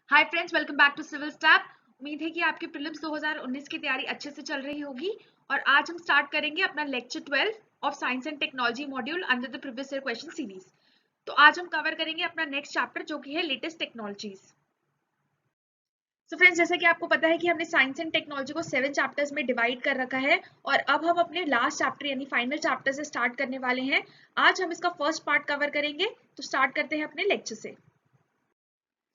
Hi friends, welcome back to Civil Step. उम्मीद है कि आपकी प्रीलिम्स 2019 की तैयारी अच्छे से चल रही होगी और आज हम स्टार्ट करेंगे अपना lecture 12 of science and technology module under the previous year question series. तो आज हम कवर करेंगे अपना नेक्स्ट चैप्टर जो कि है लेटेस्ट टेक्नोलॉजीज। सो फ्रेंड्स, जैसा कि आपको पता है कि हमने साइंस एंड टेक्नोलॉजी को 7 चैप्टर्स में डिवाइड कर रखा है और अब हम अपने लास्ट चैप्टर यानी फाइनल चैप्टर से स्टार्ट करने वाले हैं। आज हम इसका फर्स्ट पार्ट कवर करेंगे, तो स्टार्ट करते हैं अपने लेक्चर से।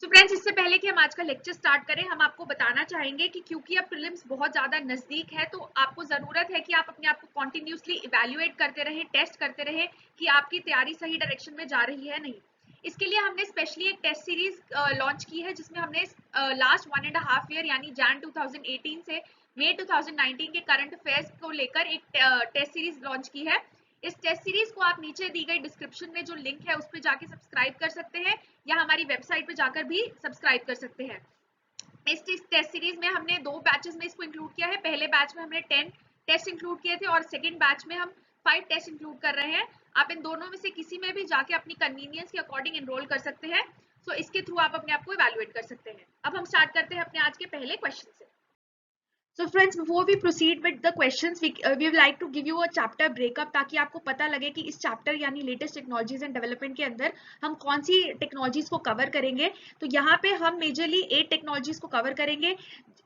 तो फ्रेंड्स, इससे पहले कि हम आज का लेक्चर स्टार्ट करें, हम आपको बताना चाहेंगे कि क्योंकि अब प्रीलिम्स बहुत ज्यादा नजदीक है तो आपको जरूरत है कि आप अपने आप को कॉन्टिन्यूसली इवैल्यूएट करते रहें, टेस्ट करते रहें कि आपकी तैयारी सही डायरेक्शन में जा रही है नहीं। इसके लिए हमने स्पेशली एक टेस्ट सीरीज लॉन्च की है जिसमें हमने लास्ट 1.5 ईयर यानी जैन 2018 से मई 2019 के करंट अफेयर्स को लेकर एक टेस्ट सीरीज लॉन्च की है। इस टेस्ट सीरीज को आप नीचे दी गई डिस्क्रिप्शन में जो लिंक है उस पर जाके सब्सक्राइब कर सकते हैं या हमारी वेबसाइट पे जाकर भी सब्सक्राइब कर सकते हैं। इस टेस्ट सीरीज में हमने 2 बैचेस में इसको इंक्लूड किया है। पहले बैच में हमने 10 टेस्ट इंक्लूड किए थे और सेकंड बैच में हम 5 टेस्ट इंक्लूड कर रहे हैं। आप इन दोनों में से किसी में भी जाके अपनी कन्वीनियंस के अकॉर्डिंग एनरोल कर सकते हैं। सो इसके थ्रू आप अपने आप को इवैल्यूएट कर सकते हैं। अब हम स्टार्ट करते हैं अपने आज के पहले क्वेश्चन से। So friends, before we proceed with the questions, we would like to give you a chapter breakup ताकि आपको पता लगे कि इस चैप्टर यानी लेटेस्ट टेक्नोलॉजीज एंड डेवलपमेंट के अंदर हम कौन सी टेक्नोलॉजीज को कवर करेंगे। तो यहाँ पे हम मेजरली 8 टेक्नोलॉजीज को कवर करेंगे।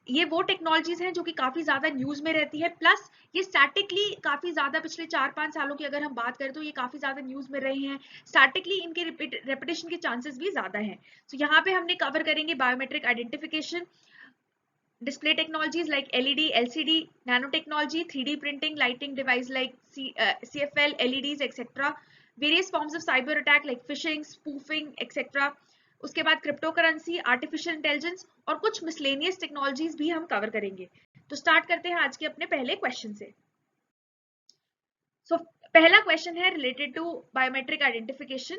ये वो टेक्नोलॉजीज हैं जो कि काफी ज्यादा न्यूज में रहती है, प्लस ये स्टैटिकली काफी ज्यादा पिछले 4-5 सालों की अगर हम बात करें तो ये काफी ज्यादा न्यूज में रही हैं। स्टैटिकली इनके रेपिटेशन के चांसेस भी ज्यादा हैं। तो यहाँ पे हमने कवर करेंगे biometric identification, display technologies like LED, LCD, nanotechnology, 3D printing, lighting device like CFL, LEDs, etc. Various forms of cyber attack like phishing, spoofing, etc. उसके बाद क्रिप्टो करेंसी, आर्टिफिशियल इंटेलिजेंस और कुछ मिसलेनियस टेक्नोलॉजीज भी हम cover करेंगे। तो start करते हैं आज के अपने पहले क्वेश्चन से। पहला क्वेश्चन है रिलेटेड टू बायोमेट्रिक आइडेंटिफिकेशन।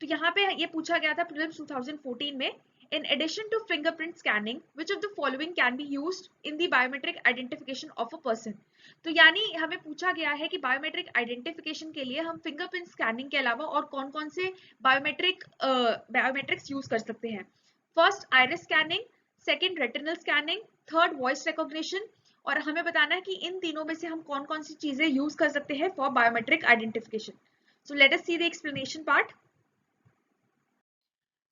तो यहाँ पे ये पूछा गया था प्रीलिम्स 2014 में, in addition to fingerprint scanning which of the following can be used in the biometric identification of a person। तो यानी हमें पूछा गया है कि बायोमेट्रिक आइडेंटिफिकेशन के लिए हम फिंगरप्रिंट स्कैनिंग के अलावा और कौन कौन से बायोमेट्रिक्स यूज कर सकते हैं। First iris scanning, second retinal scanning, third voice recognition, और हमें बताना है कि इन तीनों में से हम कौन कौन सी चीजें यूज कर सकते हैं for biometric identification. So let us see the explanation part.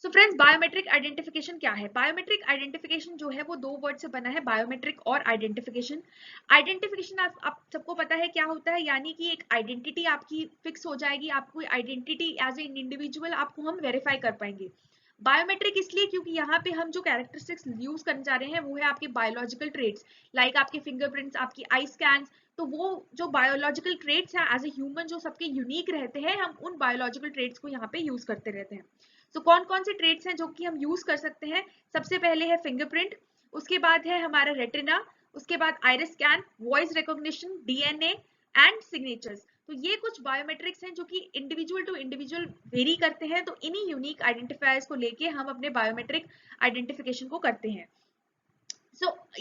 So friends, biometric identification क्या है? बायोमेट्रिक आइडेंटिफिकेशन जो है वो 2 वर्ड से बना है, बायोमेट्रिक और आइडेंटिफिकेशन। आइडेंटिफिकेशन आप सबको पता है क्या होता है, यानी कि एक आइडेंटिटी आपकी फिक्स हो जाएगी, आपको आइडेंटिटी एज एन इंडिविजुअल आपको हम वेरीफाई कर पाएंगे। बायोमेट्रिक इसलिए क्योंकि यहाँ पे हम जो कैरेक्टरिस्टिक्स यूज करने जा रहे हैं वो है आपके बायोलॉजिकल ट्रेट्स, लाइक आपके फिंगरप्रिंट्स, आपकी आई स्कैन। तो वो जो बायोलॉजिकल ट्रेट्स हैं एज ए ह्यूमन जो सबके यूनिक रहते हैं, हम उन बायोलॉजिकल ट्रेट्स को यहाँ पे यूज करते रहते हैं। तो कौन कौन से ट्रेट्स हैं जो कि हम यूज कर सकते हैं? सबसे पहले है फिंगरप्रिंट, उसके बाद है हमारा रेटिना, उसके बाद iris scan, voice recognition, DNA and signatures. तो ये कुछ बायोमेट्रिक्स हैं जो कि इंडिविजुअल टू इंडिविजुअल वेरी करते हैं। तो इन्हीं यूनिक आइडेंटिफायर्स को लेके हम अपने बायोमेट्रिक आइडेंटिफिकेशन को करते हैं।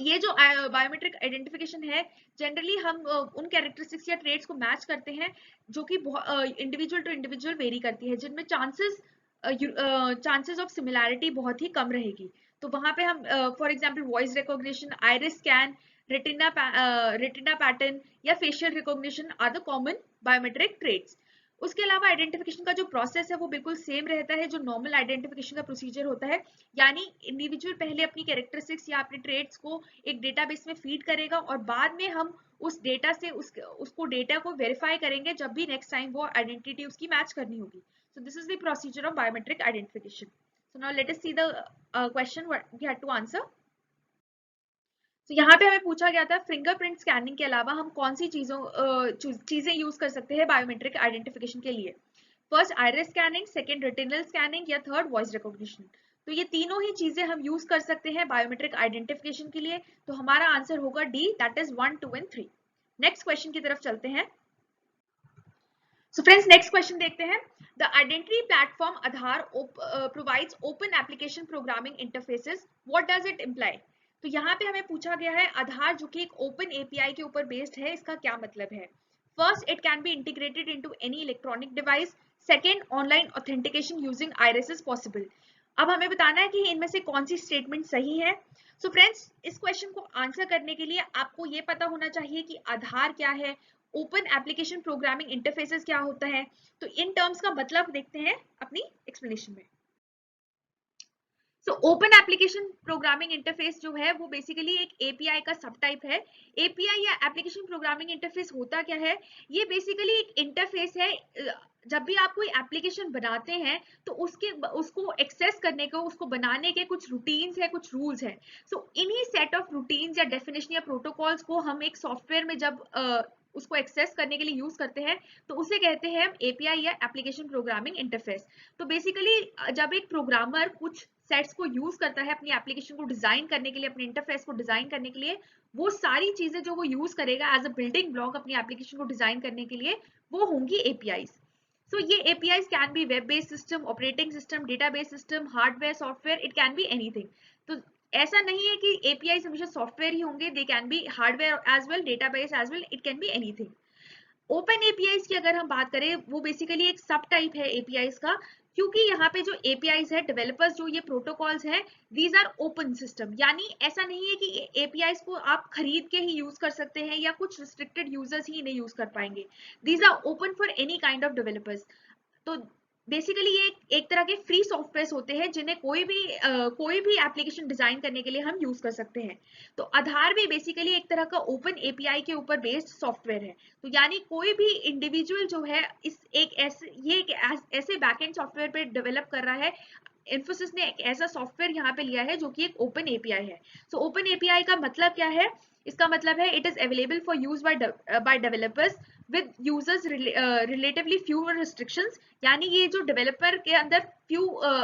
ये जो बायोमेट्रिक आइडेंटिफिकेशन है, जनरली हम उन कैरेक्टरिस्टिक्स या ट्रेट्स को मैच करते हैं जो कि इंडिविजुअल टू इंडिविजुअल वेरी करती है, जिनमें चांसेस ऑफ सिमिलैरिटी बहुत ही कम रहेगी। तो वहां पे हम for example voice recognition, iris scan, retina pattern या facial recognition are the common biometric traits. उसके अलावा आइडेंटिफिकेशन का जो प्रोसेस है वो बिल्कुल सेम रहता है जो नॉर्मल आइडेंटिफिकेशन का प्रोसीजर होता है, यानी इंडिविजुअल पहले अपनी कैरेक्टरिस्टिक्स या अपने ट्रेट्स को एक डेटाबेस में फीड करेगा और बाद में हम उस डेटा से उसको डेटा को वेरीफाई करेंगे जब भी नेक्स्ट टाइम वो आइडेंटिटी उसकी मैच करनी होगी। So this is the procedure of biometric identification. So now let us see the question what we had to answer. So यहाँ पे हमें पूछा गया था फिंगरप्रिंट स्कैनिंग के अलावा हम कौन सी चीजें यूज कर सकते हैं बायोमेट्रिक आइडेंटिफिकेशन के लिए। First iris scanning, second retinal scanning या थर्ड वॉइस रिकॉग्निशन। तो ये तीनों ही चीजें हम यूज कर सकते हैं बायोमेट्रिक आइडेंटिफिकेशन के लिए। तो हमारा आंसर होगा D, that is 1, 2 and 3। Next question की तरफ चलते हैं। So friends, next question देखते हैं। The identity platform Aadhaar provides open application programming interfaces. What does it imply? तो यहाँ पे हमें पूछा गया है आधार जो कि एक ओपन एपीआई के ऊपर बेस्ड है, इसका क्या मतलब है? First, it can be integrated into any electronic device. Second, online authentication using iris is possible. अब हमें बताना है कि इनमें से कौन सी स्टेटमेंट सही है। सो फ्रेंड्स, इस क्वेश्चन को आंसर करने के लिए आपको ये पता होना चाहिए कि आधार क्या है, ओपन एप्लीकेशन प्रोग्रामिंग इंटरफेसेस क्या होता है। तो इन टर्म्स का मतलब देखते हैं अपनी एक्सप्लेनेशन में। So open application programming interface जो है वो बेसिकली एक एपीआई का सब टाइप है। एपीआई या एप्लीकेशन प्रोग्रामिंग इंटरफेस होता क्या है, ये बेसिकली एक इंटरफेस है। जब भी आप कोई एप्लीकेशन बनाते हैं तो उसको एक्सेस करने को, उसको बनाने के कुछ रूटीन्स है, कुछ रूल्स है। सो इन्हीं सेट ऑफ रूटीन्स या डेफिनेशन या प्रोटोकॉल्स को हम एक सॉफ्टवेयर में जब उसको एक्सेस करने के लिए यूज करते हैं तो उसे कहते हैं हम एपीआई या एप्लीकेशन प्रोग्रामिंग इंटरफेस। तो बेसिकली जब एक प्रोग्रामर कुछ सेट्स को यूज करता है अपनी एप्लीकेशन को डिजाइन करने के लिए, अपने इंटरफेस को डिजाइन करने के लिए, वो सारी चीजें जो वो यूज करेगा एज अ बिल्डिंग ब्लॉक अपनी एप्लीकेशन को डिजाइन करने के लिए, वो होंगी एपीआईज। सो ये APIs can be web based system, operating system, database system, hardware, software, it can be anything. तो ऐसा नहीं है कि एपीआईज हमेशा सॉफ्टवेयर ही होंगे, they can be hardware as well, database as well, it can be anything. Open APIs की अगर हम बात करें, वो बेसिकली एक सब टाइप है एपीआईज का, क्योंकि यहाँ पे जो एपीआईज है, डेवलपर्स जो ये प्रोटोकॉल्स हैं, दीज आर ओपन सिस्टम। यानी ऐसा नहीं है कि एपीआईज को आप खरीद के ही यूज कर सकते हैं या कुछ रिस्ट्रिक्टेड यूजर्स ही नहीं यूज कर पाएंगे। These are open for any kind of developers. तो बेसिकली ये एक तरह के फ्री सॉफ्टवेयर होते हैं जिन्हें कोई भी एप्लीकेशन डिजाइन करने के लिए हम यूज कर सकते हैं। तो आधार भी बेसिकली एक तरह का ओपन एपीआई के ऊपर बेस्ड सॉफ्टवेयर है। तो यानी कोई भी इंडिविजुअल जो है इस एक ऐसे बैकएंड सॉफ्टवेयर पे डेवलप कर रहा है। इन्फोसिस ने एक ऐसा सॉफ्टवेयर यहाँ पे लिया है जो कि एक ओपन एपीआई है। सो ओपन एपीआई का मतलब क्या है? इसका मतलब है it is available for use by developers with users relatively fewer restrictions. यानी ये जो डेवलपर के अंदर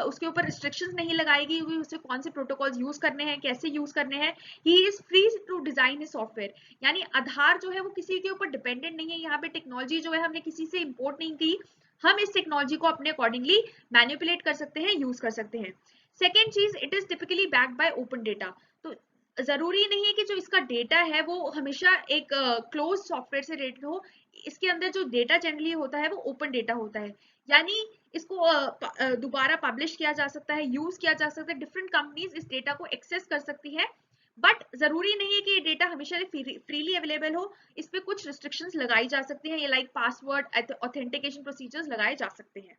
उसके ऊपर रिस्ट्रिक्शंस नहीं लगाएगी हुई, उसे कौन से प्रोटोकॉल्स यूज करने हैं, कैसे यूज करने हैं। He is free to design a software. यानी आधार जो है वो किसी के ऊपर डिपेंडेंट नहीं है। यहाँ पे टेक्नोलॉजी जो है हमने किसी से इंपोर्ट नहीं की, हम इस टेक्नोलॉजी को अपने अकॉर्डिंगली मैनिपुलेट कर सकते हैं, यूज कर सकते हैं। सेकेंड चीज, it is typically backed by open data. तो जरूरी नहीं है कि जो इसका डेटा है वो हमेशा एक क्लोज सॉफ्टवेयर से रिलेटेड हो। इसके अंदर जो डेटा जनरली होता है वो ओपन डेटा होता है। यानी इसको दोबारा पब्लिश किया जा सकता है, यूज किया जा सकता है, डिफरेंट कंपनीज इस डेटा को एक्सेस कर सकती है। बट जरूरी नहीं है कि ये डेटा हमेशा फ्रीली अवेलेबल हो। इस पे कुछ रिस्ट्रिक्शंस लगाई जा सकती हैं, ये लाइक पासवर्ड ऑथेंटिकेशन प्रोसीजर्स लगाए जा सकते हैं।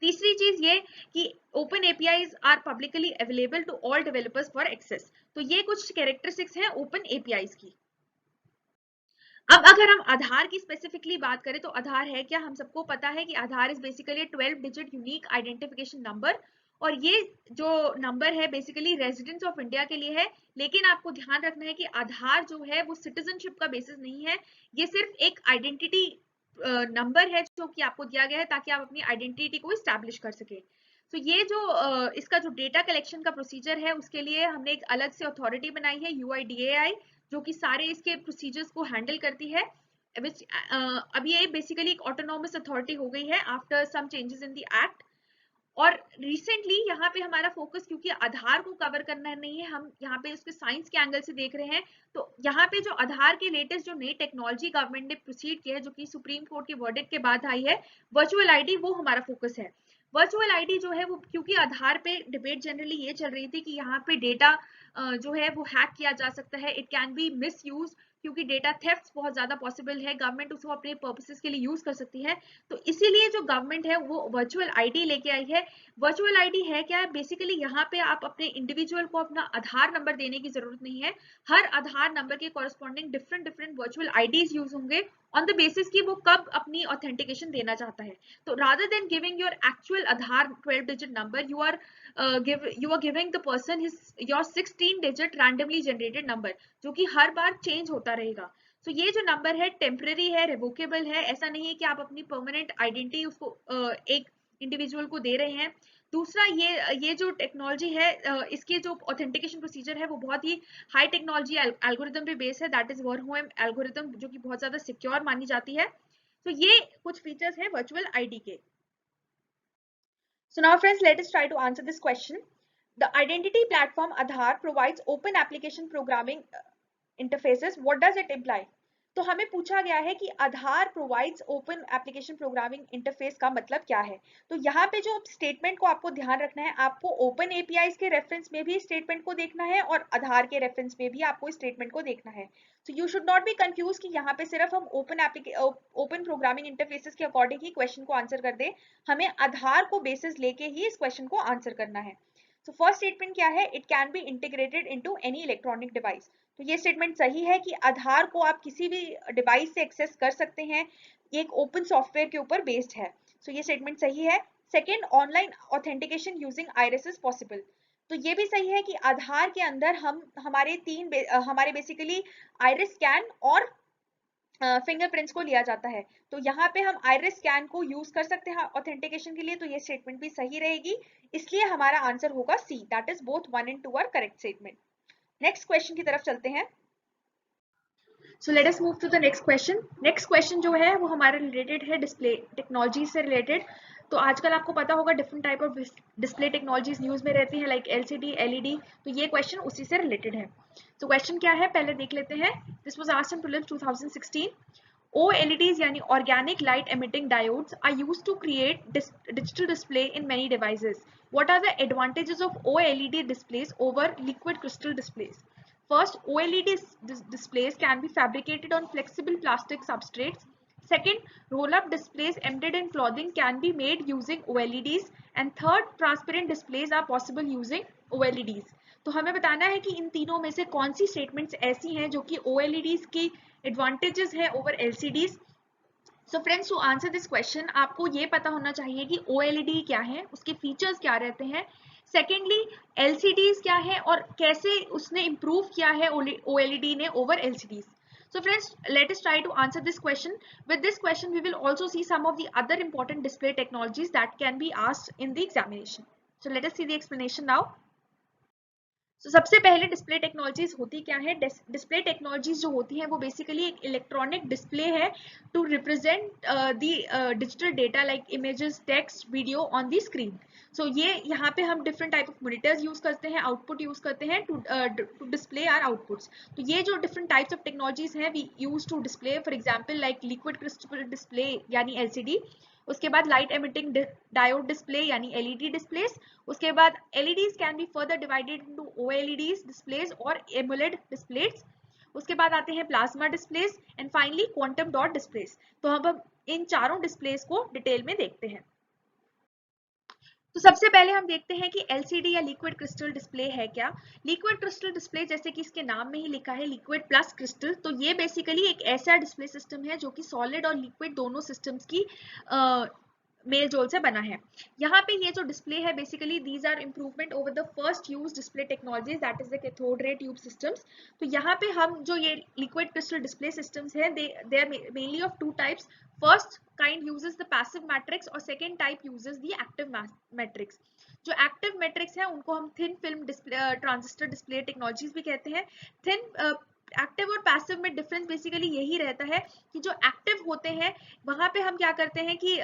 तीसरी चीज ये कि open APIs are publicly available to all developers for access. तो ये कुछ कैरेक्टरिस्टिक्स हैं ओपन एपीआईज की। अब अगर हम आधार की स्पेसिफिकली बात करें तो आधार है क्या? हम सबको पता है कि Aadhaar is basically 12 digit unique identification number. और ये जो नंबर है बेसिकली रेजिडेंट्स ऑफ इंडिया के लिए है। लेकिन आपको ध्यान रखना है कि आधार जो है वो सिटीजनशिप का बेसिस नहीं है, ये सिर्फ एक आइडेंटिटी नंबर है जो कि आपको दिया गया है ताकि आप अपनी आइडेंटिटी को स्टैब्लिश कर सके। तो ये जो इसका जो डेटा कलेक्शन का प्रोसीजर है उसके लिए हमने एक अलग से अथॉरिटी बनाई है, यूआईडीएआई, जो कि सारे इसके प्रोसीजर्स को हैंडल करती है। अब ये बेसिकली एक ऑटोनॉमस अथॉरिटी हो गई है after some changes in the act. और रिसेंटली यहाँ पे हमारा फोकस क्योंकि आधार को कवर करना नहीं है, हम यहाँ पे उसके साइंस के एंगल से देख रहे हैं। तो यहाँ पे जो आधार के लेटेस्ट जो नई टेक्नोलॉजी गवर्नमेंट ने प्रोसीड किया है, जो कि सुप्रीम कोर्ट के वर्डिक्ट के बाद आई है, वर्चुअल आईडी, वो हमारा फोकस है। वर्चुअल आईडी जो है वो क्योंकि आधार पे डिबेट जनरली ये चल रही थी कि यहाँ पे डेटा जो है वो हैक किया जा सकता है, it can B miss use, क्योंकि डेटा थेफ्ट बहुत ज्यादा पॉसिबल है, गवर्नमेंट उसको अपने पर्पसेस के लिए यूज कर सकती है। तो इसीलिए जो गवर्नमेंट है वो वर्चुअल आईडी लेके आई है। वर्चुअल आईडी है क्या? बेसिकली यहाँ पे आप अपने इंडिविजुअल को अपना आधार नंबर देने की जरूरत नहीं है। हर आधार नंबर के corresponding different virtual IDs use होंगे ऑन द बेसिस कि वो कब अपनी ऑथेंटिकेशन देना चाहता है। तो rather than giving your actual Aadhaar 12 digit number, you are giving the person your 16 digit randomly generated number, जो कि हर बार चेंज होता रहेगा। तो ये जो नंबर है टेम्पररी है, रिवोकेबल है, ऐसा नहीं है कि आप अपनी परमानेंट आइडेंटिटी उसको एक इंडिविजुअल को दे रहे हैं। दूसरा, ये जो टेक्नोलॉजी है, इसके जो ऑथेंटिकेशन प्रोसीजर है वो बहुत ही हाई टेक्नोलॉजी एल्गोरिथम पे बेस है, दैट इज वर्महोम एल्गोरिथम, जो कि बहुत ज्यादा सिक्योर मानी जाती है। तो ये कुछ फीचर्स है वर्चुअल आईडी के। So now friends, let us try to answer this question. The identity platform Aadhaar provides open application programming interfaces. What does it imply? तो हमें पूछा गया है कि Aadhaar provides open application programming interface का मतलब क्या है। तो यहाँ पे जो स्टेटमेंट को आपको ध्यान रखना है, आपको ओपन एपीआईज के रेफरेंस में भी स्टेटमेंट को देखना है और आधार के रेफरेंस में भी आपको स्टेटमेंट को देखना है। तो you should not be confuse कि यहाँ पे सिर्फ हम ओपन प्रोग्रामिंग इंटरफेसेस के अकॉर्डिंग ही क्वेश्चन को आंसर कर दे, हमें आधार को बेसिस लेके ही इस क्वेश्चन को आंसर करना है। तो फर्स्ट स्टेटमेंट क्या है, it can be integrated into any electronic device. तो ये स्टेटमेंट सही है कि आधार को आप किसी भी डिवाइस से एक्सेस कर सकते हैं, ये एक ओपन सॉफ्टवेयर के ऊपर बेस्ड है। सो ये स्टेटमेंट सही है। Second, online authentication using Iris is possible. तो ये भी सही है कि आधार के अंदर हम हमारे बेसिकली आइरिस स्कैन और फिंगरप्रिंट्स को लिया जाता है। तो यहाँ पे हम आइरिस स्कैन को यूज कर सकते हैं ऑथेंटिकेशन के लिए, तो ये स्टेटमेंट भी सही रहेगी। इसलिए हमारा आंसर होगा C, that is both 1 and 2 are correct statement. Next question की तरफ चलते हैं। So let us move to the next question. Next question जो है वो हमारे रिलेटेड है डिस्प्ले टेक्नोलॉजी से रिलेटेड। तो आजकल आपको पता होगा different type of display technologies news में रहती है, लाइक एलसीडी, एलईडी। तो ये क्वेश्चन उसी से रिलेटेड है। तो क्वेश्चन क्या है पहले देख लेते हैं। This was asked in prelims 2016। OLEDs यानी organic light emitting diodes are used to create digital display in many devices. What are the advantages of OLED displays over liquid crystal displays? First, OLED displays can be fabricated on flexible plastic substrates. Second, roll-up displays embedded in clothing can be made using OLEDs. And third, transparent displays are possible using OLEDs. तो हमें बताना है कि इन तीनों में से कौन सी statements ऐसी हैं जो कि OLEDs की एडवांटेजेस है over LCDs। So friends, to answer this question आपको ये पता होना चाहिए कि OLED क्या है, उसके फीचर्स क्या रहते हैं। सेकेंडली, LCDs क्या है और कैसे उसने इम्प्रूव किया है OLED ने over LCDs। So friends, let us try to answer this question. With this question, we will also see some of the other important display technologies that can be asked in the examination. So let us see the explanation now. तो सबसे पहले display technologies होती क्या है। Display technologies जो होती हैं वो बेसिकली एक इलेक्ट्रॉनिक डिस्प्ले है to represent the digital data like images, text, video on the screen. So ये यहाँ पे हम different type of monitors use करते हैं, आउटपुट यूज करते हैं टू डिस्प्ले आवर आउटपुट्स। तो ये जो डिफरेंट टाइप्स ऑफ टेक्नोलॉजीज हैं we use to display, for example like liquid crystal display यानी LCD, उसके बाद लाइट एमिटिंग डायोड डिस्प्ले यानी LED डिस्प्लेस, उसके बाद LEDs can be further divided into OLEDs displays और एमुलेट डिस्प्लेस, उसके बाद आते हैं plasma displays and finally quantum dot displays. तो अब हम इन चारों डिस्प्लेस को डिटेल में देखते हैं। तो सबसे पहले हम देखते हैं कि LCD या लिक्विड क्रिस्टल डिस्प्ले है क्या। लिक्विड क्रिस्टल डिस्प्ले जैसे कि इसके नाम में ही लिखा है लिक्विड प्लस क्रिस्टल, तो ये बेसिकली एक ऐसा डिस्प्ले सिस्टम है जो कि सॉलिड और लिक्विड दोनों सिस्टम्स की मेल जोल से बना है। यहाँ पे ये जो डिस्प्ले है basically these are improvement over the first use display technologies that is the cathode ray tube systems. तो यहाँ पे हम जो ये लिक्विड क्रिस्टल डिस्प्ले सिस्टम्स है they are mainly of two types. First kind uses the passive matrix और second type uses the active matrix। जो active matrix है उनको हम thin film transistor display technologies भी कहते हैं। थिन एक्टिव और पैसिव में डिफरेंस बेसिकली यही रहता है कि जो एक्टिव होते हैं वहां पे हम क्या करते हैं कि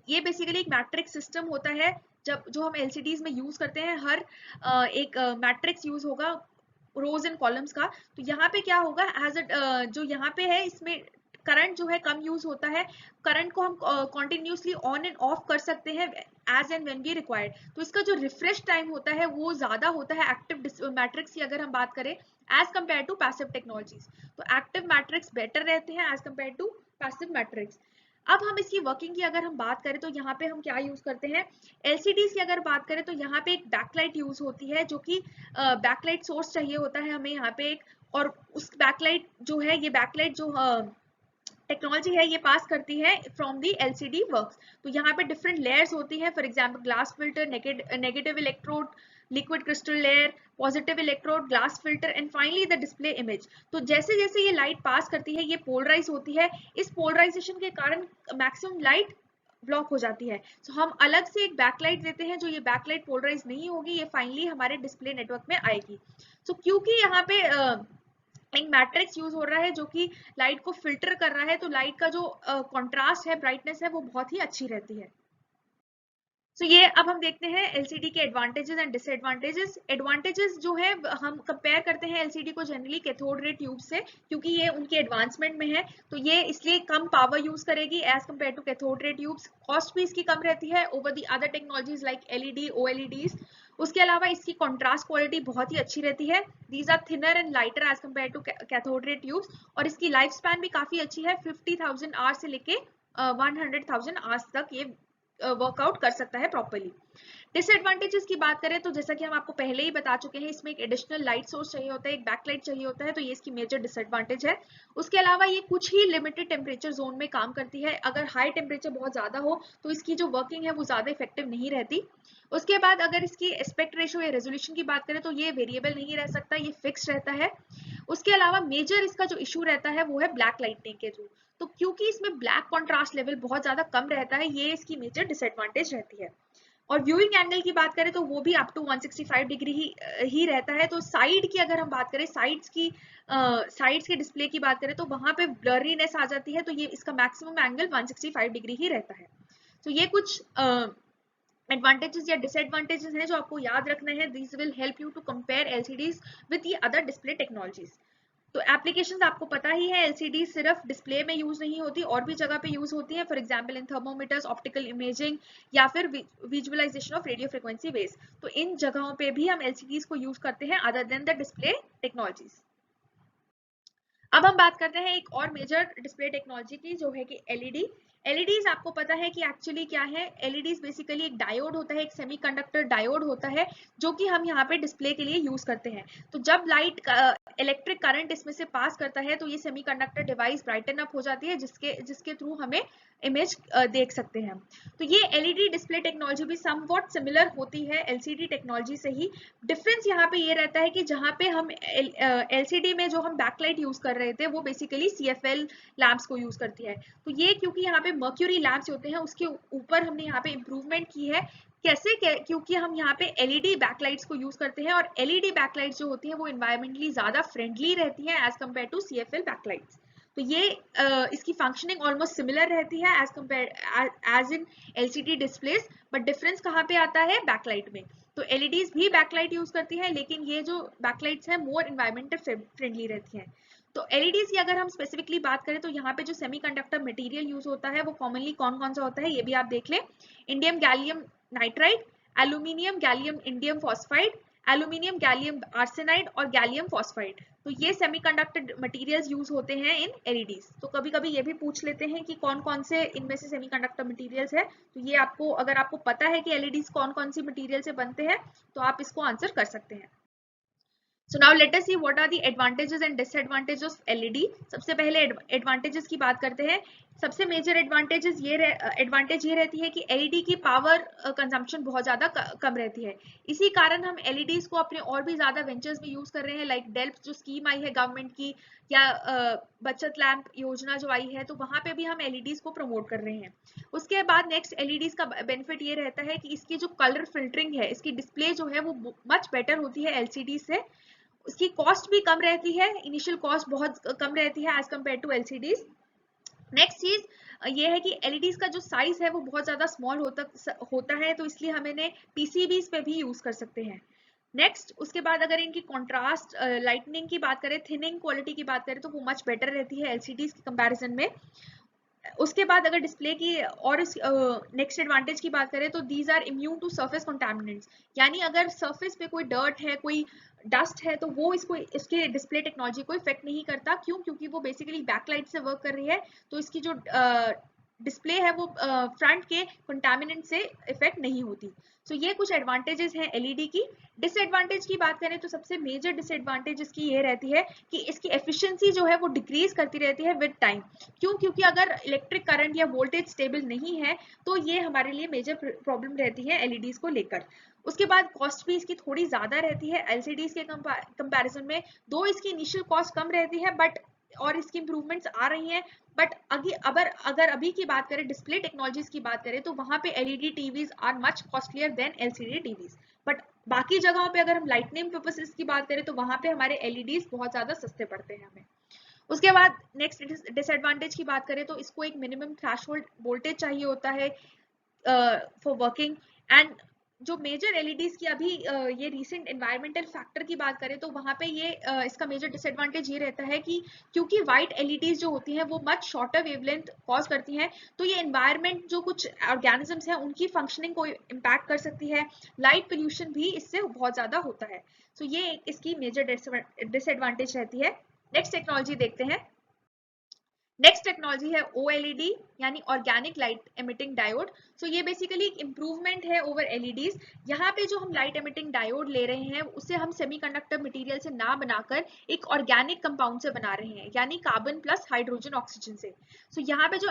ये बेसिकली एक मैट्रिक्स सिस्टम होता है जब जो हम LCDs में यूज करते हैं, हर एक मैट्रिक्स यूज होगा रोज एंड कॉलम्स का। तो यहाँ पे क्या होगा एज जो यहाँ पे है इसमें करंट जो है कम यूज होता है, करंट को हम कॉन्टिन्यूसली ऑन एंड ऑफ कर सकते हैं as and when we required. तो इसका जो रिफ्रेश टाइम होता है वो ज्यादा होता है एक्टिव मैट्रिक्स की अगर हम बात करें as compare to passive technologies. तो एक्टिव मैट्रिक्स बेटर रहते हैं as compare to passive matrix. अब हम इसकी वर्किंग की अगर हम बात करें तो यहाँ पे हम क्या यूज करते हैं। LCDs की अगर बात करें तो यहाँ पे एक बैकलाइट यूज होती है जो कि बैकलाइट सोर्स चाहिए होता है हमें यहाँ पे एक, और उस बैकलाइट जो है ये बैकलाइट जो टेक्नोलॉजी है ये पास करती है फ्रॉम दी LCD वर्क्स। तो यहाँ पे डिफरेंट लेयर्स होती है, for example glass filter, negative electrode, liquid crystal layer, positive electrode, glass filter and finally the display image. तो जैसे जैसे ये लाइट पास करती है ये पोलराइज होती है, इस पोलराइजेशन के कारण मैक्सिमम लाइट ब्लॉक हो जाती है। तो हम अलग से एक बैकलाइट देते हैं, जो ये बैकलाइट पोलराइज नहीं होगी, ये फाइनली हमारे डिस्प्ले नेटवर्क में आएगी। तो क्योंकि यहाँ पे एक मैट्रिक्स यूज हो रहा है जो कि लाइट को फिल्टर कर रहा है, तो लाइट का जो कंट्रास्ट है, ब्राइटनेस है, वो बहुत ही अच्छी रहती है। तो ये अब हम देखते हैं एलसीडी के एडवांटेजेस एंड डिसएडवांटेजेस। एडवांटेजेस जो है हम कंपेयर करते हैं एलसीडी को जनरली कैथोड रे ट्यूब से, क्योंकि ये उनकी एडवांसमेंट में है, तो ये इसलिए कम पावर यूज करेगी as compare to cathode ray tubes. Cost भी इसकी कम रहती है over the other technologies like LED, OLEDs. उसके अलावा इसकी कॉन्ट्रास्ट क्वालिटी बहुत ही अच्छी रहती है। These are thinner and lighter as compare to cathode ray tubes, और इसकी लाइफ स्पैन भी काफी अच्छी है, 50,000 आवर्स से लेके 100,000 आवर्स तक ये वर्कआउट कर सकता है प्रॉपर्ली। डिसएडवांटेजेस की बात करें तो जैसा कि हम आपको पहले ही बता चुके हैं, इसमें एक एडिशनल लाइट सोर्स चाहिए होता है, एक बैकलाइट चाहिए होता है, तो ये इसकी मेजर डिसएडवांटेज है। उसके अलावा ये कुछ ही लिमिटेड टेम्परेचर जोन में काम करती है, अगर हाई टेम्परेचर बहुत ज्यादा हो तो इसकी जो वर्किंग है वो ज्यादा इफेक्टिव नहीं रहती। उसके बाद अगर इसकी एस्पेक्ट रेशियो या रेजोल्यूशन की बात करें तो ये वेरिएबल नहीं रह सकता, ये फिक्स रहता है। उसके अलावा मेजर इसका जो इशू रहता है वो है ब्लैक लाइटनिंग के थ्रू, तो क्योंकि इसमें ब्लैक कॉन्ट्रास्ट लेवल बहुत ज्यादा कम रहता है, ये इसकी मेजर डिसएडवांटेज रहती है। और व्यूइंग एंगल की बात करें तो वो भी अप टू 165 डिग्री ही रहता है। तो साइड की अगर हम बात करें, साइड्स के डिस्प्ले की बात करें तो वहां पे ब्लरीनेस आ जाती है, तो ये इसका मैक्सिमम एंगल 165 डिग्री ही रहता है। तो ये कुछ एडवांटेजेस या डिसएडवांटेजेस हैं जो आपको याद रखना है। This will help you to compare LCDs with the other display technologies. तो एप्लीकेशंस आपको पता ही है, एलसीडी सिर्फ डिस्प्ले में यूज नहीं होती, और भी जगह पे यूज होती है, for example in thermometers, optical imaging, या फिर visualization of radio frequency waves. तो इन जगहों पे भी हम एलसीडीज को यूज करते हैं other than the display technologies. अब हम बात करते हैं एक और मेजर डिस्प्ले टेक्नोलॉजी की, जो है कि एलईडी। एलईडीज आपको पता है कि एक्चुअली क्या है, एलईडीज बेसिकली एक डायोड होता है, एक सेमीकंडक्टर डायोड होता है, जो कि हम यहाँ पे डिस्प्ले के लिए यूज करते हैं। तो जब लाइट इलेक्ट्रिक करंट इसमें से पास करता है तो ये सेमीकंडक्टर डिवाइस ब्राइटन अप हो जाती है, जिसके थ्रू हमें इमेज देख सकते हैं। तो ये एलईडी डिस्प्ले टेक्नोलॉजी भी समवॉट सिमिलर होती है एलसीडी टेक्नोलॉजी से ही। डिफरेंस यहाँ पे ये रहता है कि जहाँ पे हम एलसीडी में जो हम बैकलाइट यूज कर रहे थे वो बेसिकली सीएफएल लैंप्स को यूज करती है, तो ये क्योंकि यहाँ पे मर्क्यूरी लैंप्स होते हैं उसके ऊपर हमने यहाँ पे इम्प्रूवमेंट की है। कैसे? क्योंकि हम यहाँ पे एलईडी बैकलाइट्स को यूज करते हैं, और एलईडी बैकलाइट्स जो होती है वो इन्वायरमेंटली ज्यादा फ्रेंडली रहती है as compare to CFL backlights. तो ये इसकी फंक्शनिंग ऑलमोस्ट सिमिलर रहती है as compare as in LCD displays, but difference कहाँ पे आता है? बैकलाइट में। तो एलईडीज भी बैकलाइट यूज करती है, लेकिन ये जो बैकलाइट्स हैं मोर इन्वायरमेंटल फ्रेंडली रहती हैं। तो एलईडीज की अगर हम स्पेसिफिकली बात करें तो यहाँ पे जो सेमीकंडक्टर मटेरियल यूज होता है वो कॉमनली कौन कौन सा होता है ये भी आप देख लें। Indium gallium nitride, aluminium gallium indium phosphide, aluminium gallium arsenide और गैलियम फॉस्फाइड। तो ये सेमीकंडक्टर मटेरियल्स यूज होते हैं इन एलईडीज। तो कभी कभी ये भी पूछ लेते हैं कि कौन कौन से इनमें से सेमीकंडक्टर मटेरियल्स है, तो ये आपको, अगर आपको पता है कि एलईडीज कौन कौन सी मटेरियल से बनते हैं तो आप इसको आंसर कर सकते हैं। So now let us see what are the advantages and disadvantages of LED. सबसे पहले एडवांटेजेस की बात करते हैं। सबसे मेजर एडवांटेज ये रहती है कि एलईडी की पावर कंजम्पशन बहुत ज्यादा कम रहती है। इसी कारण हम एलईडीज को अपने और भी ज्यादा वेंचर्स में यूज कर रहे हैं, लाइक डेल्फ जो स्कीम आई है गवर्नमेंट की, या बचत लैंप योजना जो आई है, तो वहां पे भी हम एलईडीज को प्रमोट कर रहे हैं। उसके बाद नेक्स्ट एलईडीज का बेनिफिट ये रहता है कि इसकी जो कलर फिल्टरिंग है, इसकी डिस्प्ले जो है वो मच बेटर होती है एलसीडी से। उसकी कॉस्ट भी कम रहती है, इनिशियल कॉस्ट बहुत कम रहती है as compare to LCDs. Next चीज ये है कि एलईडीज का जो साइज है वो बहुत ज्यादा स्मॉल होता है, तो इसलिए हम इन्हें पीसीबीज पे भी यूज कर सकते हैं। नेक्स्ट उसके बाद अगर इनकी कॉन्ट्रास्ट लाइटनिंग की बात करें, थिनिंग क्वालिटी की बात करें, तो वो मच बेटर रहती है एलसीडीज के कंपैरिजन में। उसके बाद अगर डिस्प्ले की और नेक्स्ट एडवांटेज की बात करें तो these are immune to surface contaminants, यानी अगर सरफेस पे कोई डर्ट है, कोई डस्ट है, तो वो इसके डिस्प्ले टेक्नोलॉजी को इफेक्ट नहीं करता। क्यों? क्योंकि वो बेसिकली बैकलाइट से वर्क कर रही है, तो इसकी जो डिस्प्ले है वो फ्रंट के कंटामिनेंट से इफेक्ट नहीं होती। सो ये कुछ एडवांटेजेस हैं एलईडी की। डिसएडवांटेज की बात करें तो सबसे मेजर डिसएडवांटेज इसकी ये रहती है कि इसकी एफिशिएंसी जो है वो डिक्रीज करती रहती है विद टाइम। क्यों? क्योंकि अगर इलेक्ट्रिक करंट या वोल्टेज स्टेबल नहीं है तो ये हमारे लिए मेजर प्रॉब्लम रहती है एलईडीज को लेकर। उसके बाद कॉस्ट भी इसकी थोड़ी ज्यादा रहती है एलसीडीज के कंपैरिजन में, दो इसकी इनिशियल कॉस्ट कम रहती है बट, और इसकी इंप्रूवमेंट्स आ रही हैं, बट अगर अभी की बात करें, डिस्प्ले टेक्नोलॉजीज की बात करें, तो वहां पे LED TVs are much costlier than LCD TVs. But बाकी जगहों पे अगर हम लाइटनिंग पर्पसेस की बात करें तो वहां पे हमारे एलईडीज बहुत ज्यादा सस्ते पड़ते हैं हमें। उसके बाद नेक्स्ट डिसएडवांटेज की बात करें तो इसको एक मिनिमम थ्रेशोल्ड वोल्टेज चाहिए होता है फॉर वर्किंग, एंड जो मेजर एलईडीज की अभी ये रीसेंट एनवायरमेंटल फैक्टर की बात करें तो वहां पे ये इसका मेजर डिसएडवांटेज ये रहता है कि क्योंकि वाइट एलईडीज जो होती हैं वो मच शॉर्टर वेवलेंथ कॉज करती हैं, तो ये एनवायरमेंट जो कुछ ऑर्गेनिजम्स हैं उनकी फंक्शनिंग को इम्पैक्ट कर सकती है। लाइट पोल्यूशन भी इससे बहुत ज्यादा होता है। तो ये इसकी मेजर डिसएडवांटेज रहती है। नेक्स्ट टेक्नोलॉजी देखते हैं। नेक्स्ट टेक्नोलॉजी है OLED यानी ऑर्गेनिक लाइट एमिटिंग डायोड। सो ये बेसिकली एक इम्प्रूवमेंट है ओवर एलईडीज। यहाँ पे जो हम लाइट एमिटिंग डायोड ले रहे हैं उसे हम सेमीकंडक्टर मटेरियल से ना बनाकर एक ऑर्गेनिक कंपाउंड से बना रहे हैं, यानी कार्बन प्लस हाइड्रोजन ऑक्सीजन से। सो यहाँ पे जो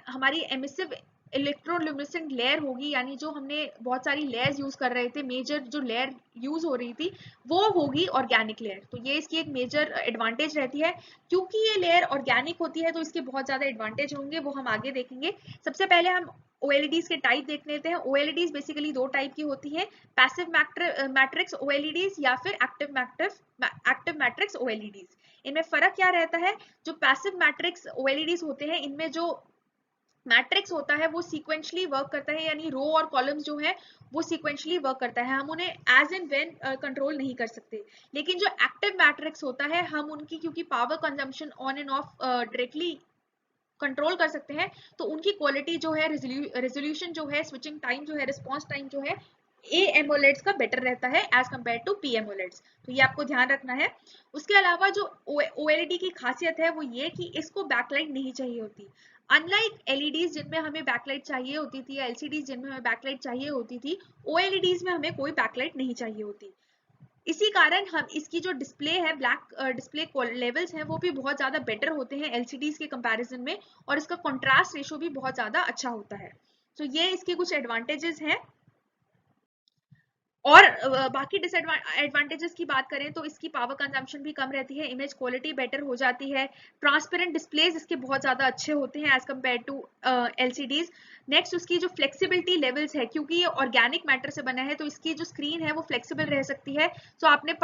हमारी एमिसिव इलेक्ट्रोल्यूमिनेसेंट लेयर होगी, यानी जो हमने बहुत सारी लेयर्स यूज कर रहे थे, मेजर जो लेयर यूज हो रही थी वो होगी ऑर्गेनिक लेयर। तो ये इसकी एक मेजर एडवांटेज रहती है। क्योंकि ये लेयर ऑर्गेनिक होती है तो इसके बहुत ज्यादा एडवांटेज होंगे, वो हम आगे देखेंगे। सबसे पहले हम OLEDs के टाइप देख लेते हैं। OLEDs बेसिकली दो टाइप की होती है, पैसिव मैट्रिक्स OLEDs या फिर एक्टिव मैट्रिक्स OLEDs। इनमें फर्क क्या रहता है? जो पैसिव मैट्रिक्स OLEDs होते हैं इनमें जो मैट्रिक्स होता है वो सीक्वेंशली वर्क करता है, यानी रो और कॉलम्स जो है वो सीक्वेंशली वर्क करता है, हम उन्हें एज एंड व्हेन कंट्रोल नहीं कर सकते। लेकिन जो एक्टिव मैट्रिक्स होता है हम उनकी क्योंकि power consumption on end of directly control कर सकते हैं, तो उनकी क्वालिटी जो है, रेजोल्यूशन जो है, स्विचिंग टाइम जो है, रिस्पॉन्स टाइम जो है ए एमोलेड्स का बेटर रहता है एज कम्पेयर टू पी एमोलेड्स। तो ये आपको ध्यान रखना है। उसके अलावा जो OLED की खासियत है वो ये कि इसको बैकलाइट नहीं चाहिए होती। अनलाइक एलईडीज जिनमें हमें बैकलाइट चाहिए होती थी या एलसीडीज जिनमें हमें बैकलाइट चाहिए होती थी, OLEDs में हमें कोई बैकलाइट नहीं चाहिए होती। इसी कारण हम इसकी जो डिस्प्ले है, ब्लैक डिस्प्ले लेवल्स हैं वो भी बहुत ज्यादा बेटर होते हैं एलसीडीज के कंपैरिजन में, और इसका कंट्रास्ट रेशो भी बहुत ज्यादा अच्छा होता है। तो ये इसके कुछ एडवांटेजेस हैं। और बाकी डिसएडवांटेजेस की बात करें तो इसकी पावर कंजम्पशन भी कम रहती है, इमेज क्वालिटी बेटर हो जाती है, ट्रांसपेरेंट डिस्प्लेज इसके बहुत ज्यादा अच्छे होते हैं as compare to LCDs. Next उसकी जो फ्लेक्सिबिलिटी लेवल्स है, क्योंकि ये ऑर्गेनिक मैटर से बना है तो इसकी जो स्क्रीन है वो फ्लेक्सिबल रह सकती है। तो आपने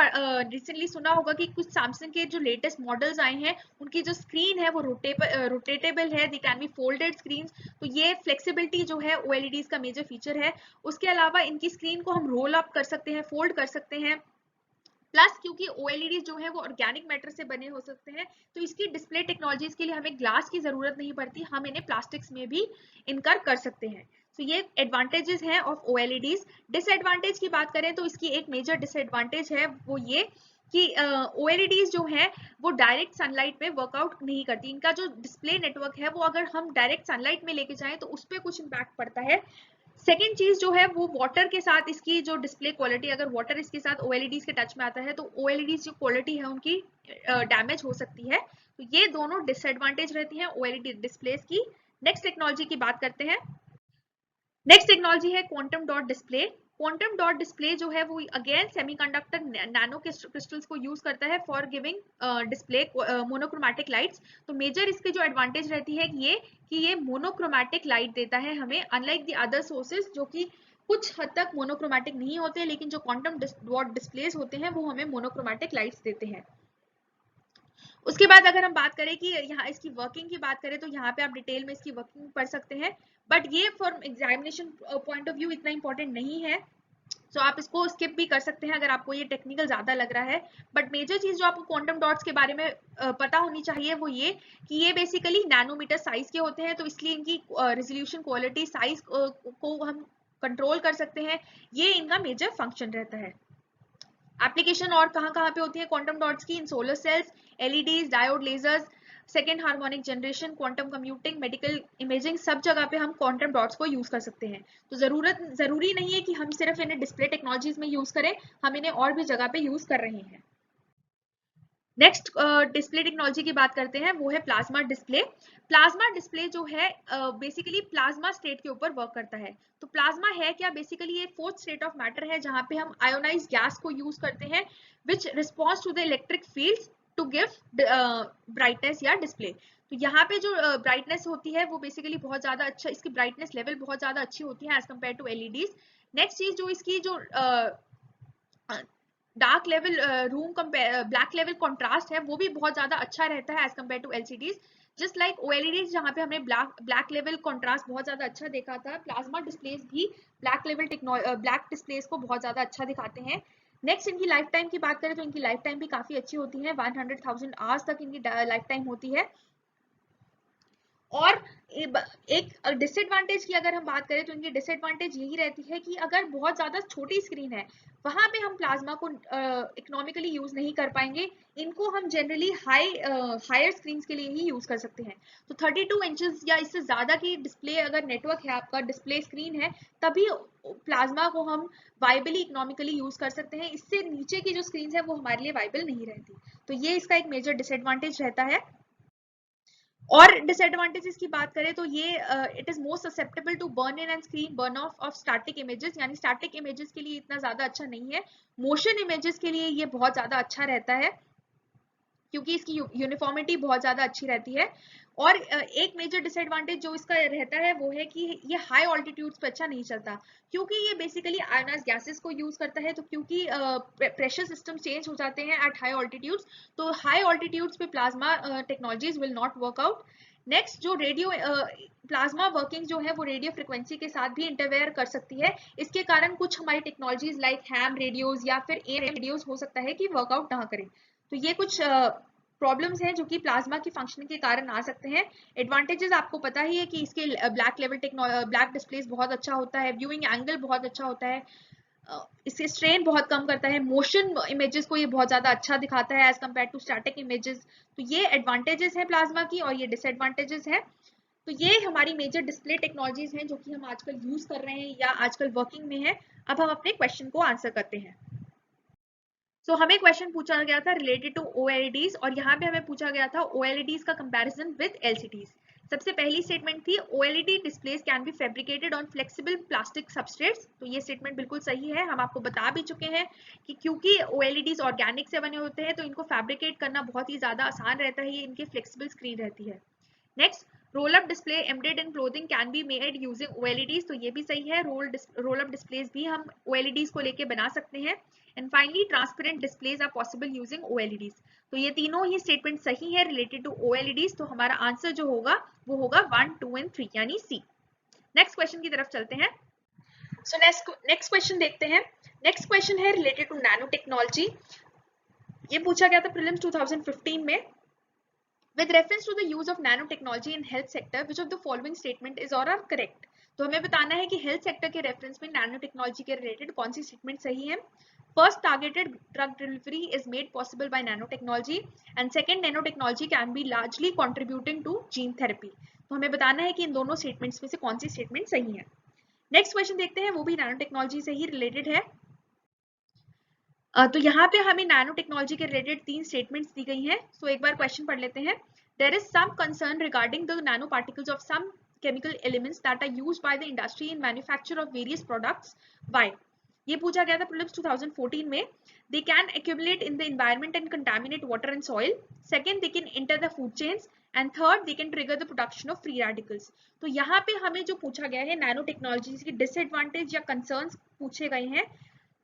रिसेंटली सुना होगा कि कुछ सैमसंग के जो लेटेस्ट मॉडल्स आए हैं उनकी जो स्क्रीन है वो रोटेटेबल है, दी कैन बी फोल्डेड स्क्रीन। तो ये फ्लेक्सिबिलिटी जो है OLEDs का मेजर फीचर है। उसके अलावा इनकी स्क्रीन को हम रोल अप कर सकते हैं, फोल्ड कर सकते हैं। प्लस क्योंकि OLED जो है वो ऑर्गेनिक मैटर से बने हो सकते हैं तो इसकी डिस्प्ले टेक्नोलॉजीज के लिए हमें ग्लास की जरूरत नहीं पड़ती, हम इन्हें प्लास्टिक्स में भी इनकर कर सकते हैं। तो ये एडवांटेजेस हैं ऑफ OLEDs। डिसएडवांटेज की बात करें तो इसकी एक मेजर डिसएडवांटेज है वो ये कि OLEDs जो है वो डायरेक्ट सनलाइट में वर्कआउट नहीं करती। इनका जो डिस्प्ले नेटवर्क है वो अगर हम डायरेक्ट सनलाइट में लेके जाएं तो उस पर कुछ इम्पैक्ट पड़ता है। सेकेंड चीज जो है वो वाटर के साथ इसकी जो डिस्प्ले क्वालिटी, अगर वाटर इसके साथ OLEDs के टच में आता है तो OLEDs जो क्वालिटी है उनकी डैमेज हो सकती है। तो ये दोनों डिसएडवांटेज रहती हैं OLED डिस्प्लेस की। नेक्स्ट टेक्नोलॉजी की बात करते हैं। नेक्स्ट टेक्नोलॉजी है quantum dot display. Quantum dot display जो है वो अगेन सेमीकंडक्टर नैनो क्रिस्टल्स को यूज करता है for giving display monochromatic lights. तो मेजर इसकी जो एडवांटेज रहती है कि ये मोनोक्रोमैटिक लाइट देता है हमें, अनलाइक द अदर सोर्सेज जो कि कुछ हद तक मोनोक्रोमैटिक नहीं होते, लेकिन जो क्वांटम डॉट डिस्प्लेस होते हैं वो हमें मोनोक्रोमैटिक लाइट्स देते हैं। उसके बाद अगर हम बात करें कि यहाँ इसकी वर्किंग की बात करें तो यहाँ पे आप डिटेल में इसकी वर्किंग पढ़ सकते हैं, बट ये for examination point of view इतना इंपॉर्टेंट नहीं है, तो आप इसको स्किप भी कर सकते हैं अगर आपको ये टेक्निकल ज्यादा लग रहा है। बट मेजर चीज जो आपको क्वांटम डॉट्स के बारे में पता होनी चाहिए वो ये कि ये बेसिकली नैनोमीटर साइज के होते हैं, तो इसलिए इनकी रेजोल्यूशन क्वालिटी साइज को हम कंट्रोल कर सकते हैं। ये इनका मेजर फंक्शन रहता है। एप्लीकेशन और कहाँ पे होती है क्वांटम डॉट्स की? In solar cells, LEDs, diode, lasers, second harmonic generation, quantum computing, medical imaging, सब जगह पे हम क्वांटम डॉट्स को यूज कर सकते हैं। तो जरूरी नहीं है कि हम सिर्फ इन्हें डिस्प्ले टेक्नोलॉजीज में यूज करें, हम इन्हें और भी जगह पे यूज कर रहे हैं। नेक्स्ट डिस्प्ले टेक्नोलॉजी की बात करते हैं, वो है प्लाज्मा डिस्प्ले। प्लाज्मा डिस्प्ले जो है बेसिकली प्लाज्मा स्टेट के ऊपर वर्क करता है। तो प्लाज्मा है क्या? बेसिकली ये फोर्थ स्टेट ऑफ मैटर है जहां पे हम आयोनाइज गैस को यूज करते हैं which response to the electric fields to give brightness या डिस्प्ले। तो यहाँ पे जो ब्राइटनेस होती है वो बेसिकली बहुत ज्यादा अच्छा, इसकी ब्राइटनेस लेवल बहुत ज्यादा अच्छी होती है as compare to LEDs। Next चीज जो इसकी जो dark level black level contrast है वो भी बहुत ज्यादा अच्छा रहता है as compare to LCDs। Just like OLED जहाँ पे हमने ब्लैक लेवल कॉन्ट्रास्ट बहुत ज्यादा अच्छा देखा था, प्लाज्मा डिस्प्लेस भी ब्लैक डिस्प्लेस को बहुत ज्यादा अच्छा दिखाते हैं। नेक्स्ट इनकी लाइफ टाइम की बात करें तो इनकी लाइफ टाइम भी काफी अच्छी होती है, 100,000 आवर्स तक इनकी लाइफ टाइम होती है। और एक डिसएडवांटेज की अगर हम बात करें तो इनकी डिसएडवांटेज यही रहती है कि अगर बहुत ज्यादा छोटी स्क्रीन है वहां पे हम प्लाज्मा को इकोनॉमिकली यूज नहीं कर पाएंगे, इनको हम जनरली हायर स्क्रीन के लिए ही यूज कर सकते हैं। तो 32 इंचेस या इससे ज्यादा की डिस्प्ले अगर नेटवर्क है आपका, डिस्प्ले स्क्रीन है, तभी प्लाज्मा को हम वाइबली इकोनॉमिकली यूज कर सकते हैं। इससे नीचे की जो स्क्रीन है वो हमारे लिए वाइबल नहीं रहती, तो ये इसका एक मेजर डिसएडवांटेज रहता है। और डिसएडवांटेजेस की बात करें तो ये it is most susceptible to burn in and screen burn of static images, यानी स्टैटिक इमेजेस के लिए इतना ज्यादा अच्छा नहीं है। मोशन इमेजेस के लिए ये बहुत ज्यादा अच्छा रहता है क्योंकि इसकी यूनिफॉर्मिटी बहुत ज्यादा अच्छी रहती है। और एक मेजर डिसएडवांटेज जो इसका रहता है वो है कि ये हाई ऑल्टीट्यूड्स पे अच्छा नहीं चलता, क्योंकि ये बेसिकली आयनाइज गैसेस को यूज करता है। तो क्योंकि प्रेशर सिस्टम चेंज हो जाते हैं एट हाई ऑल्टीट्यूड्स, तो हाई ऑल्टीट्यूड्स पे plasma technologies will not work out. Next जो रेडियो प्लाज्मा वर्किंग जो है वो रेडियो फ्रिक्वेंसी के साथ भी इंटरफेयर कर सकती है। इसके कारण कुछ हमारी टेक्नोलॉजीज लाइक हैम रेडियोज या फिर एयर रेडियोज हो सकता है कि वर्कआउट ना करें। तो ये कुछ प्रॉब्लम्स हैं जो कि प्लाज्मा की फंक्शनिंग के कारण आ सकते हैं। एडवांटेजेस आपको पता ही है कि इसके ब्लैक डिस्प्लेस बहुत अच्छा होता है, व्यूइंग एंगल बहुत अच्छा होता है, इससे स्ट्रेन बहुत कम करता है, मोशन इमेजेस को ये बहुत ज्यादा अच्छा दिखाता है as compare to static images. तो ये एडवांटेजेस है प्लाज्मा की और ये डिसएडवांटेजेस है। तो ये हमारी मेजर डिस्प्ले टेक्नोलॉजीज हैं जो कि हम आजकल यूज कर रहे हैं या आजकल वर्किंग में है। अब हम अपने क्वेश्चन को आंसर करते हैं। सो हमें क्वेश्चन पूछा गया था रिलेटेड टू OLEDs और यहाँ पे हमें पूछा गया था OLEDs का कंपैरिजन विद LCDs। सबसे पहली स्टेटमेंट थी OLED displace can be fabricated on flexible plastic substrates. तो ये स्टेटमेंट बिल्कुल सही है, हम आपको बता भी चुके हैं कि क्योंकि OLEDs ऑर्गेनिक से बने होते हैं तो इनको फैब्रिकेट करना बहुत ही ज्यादा आसान रहता है, ये इनकी फ्लेक्सिबल स्क्रीन रहती है। Next, roll up display embedded in clothing can be made using OLEDs। तो ये भी सही है, रोल अप डिस्प्लेस भी हम OLEDs को लेके बना सकते हैं। And finally, transparent displays are possible using OLEDs। तो ये तीनों ही स्टेटमेंट सही है रिलेटेड टू OLEDs। तो हमारा आंसर जो होगा वो होगा 1, 2 एंड 3 यानी सी। नेक्स्ट क्वेश्चन की तरफ चलते हैं। सो नेक्स्ट क्वेश्चन देखते हैं। नेक्स्ट क्वेश्चन है रिलेटेड टू नैनो टेक्नोलॉजी। ये पूछा गया था प्रीलिम्स 2015 में। With reference to the use of nanotechnology in health sector, which of the following statement is or are correct? तो हमें बताना है कि हेल्थ सेक्टर के रेफरेंस में नैनो टेक्नोलॉजी के रिलेटेड कौन सी स्टेटमेंट सही है। First, targeted drug delivery is made possible by nano technology and second, nano technology can be largely contributing to gene therapy. तो हमें बताना है कि इन दोनों स्टेटमेंट्स में से कौन सी स्टेटमेंट सही है। नेक्स्ट क्वेश्चन देखते हैं, वो भी नैनो टेक्नोलॉजी से ही रिलेटेड है। तो यहाँ पे हमें नैनो टेक्नोलॉजी के रिलेटेड 3 स्टेटमेंट्स दी गई हैं। सो एक बार क्वेश्चन पढ़ लेते हैं। There is some concern regarding the nanoparticles of some chemical elements that are used by the industry in manufacture of various products. Why? ये पूछा गया था प्रीलिम्स 2014 में। They can accumulate in the environment and contaminate water and soil. Second, they can enter the food chains. And third, they can trigger the production of free radicals. तो यहाँ पे हमें जो पूछा गया है नैनो टेक्नोलॉजी की डिसएडवांटेज या कंसर्न्स पूछे गए हैं।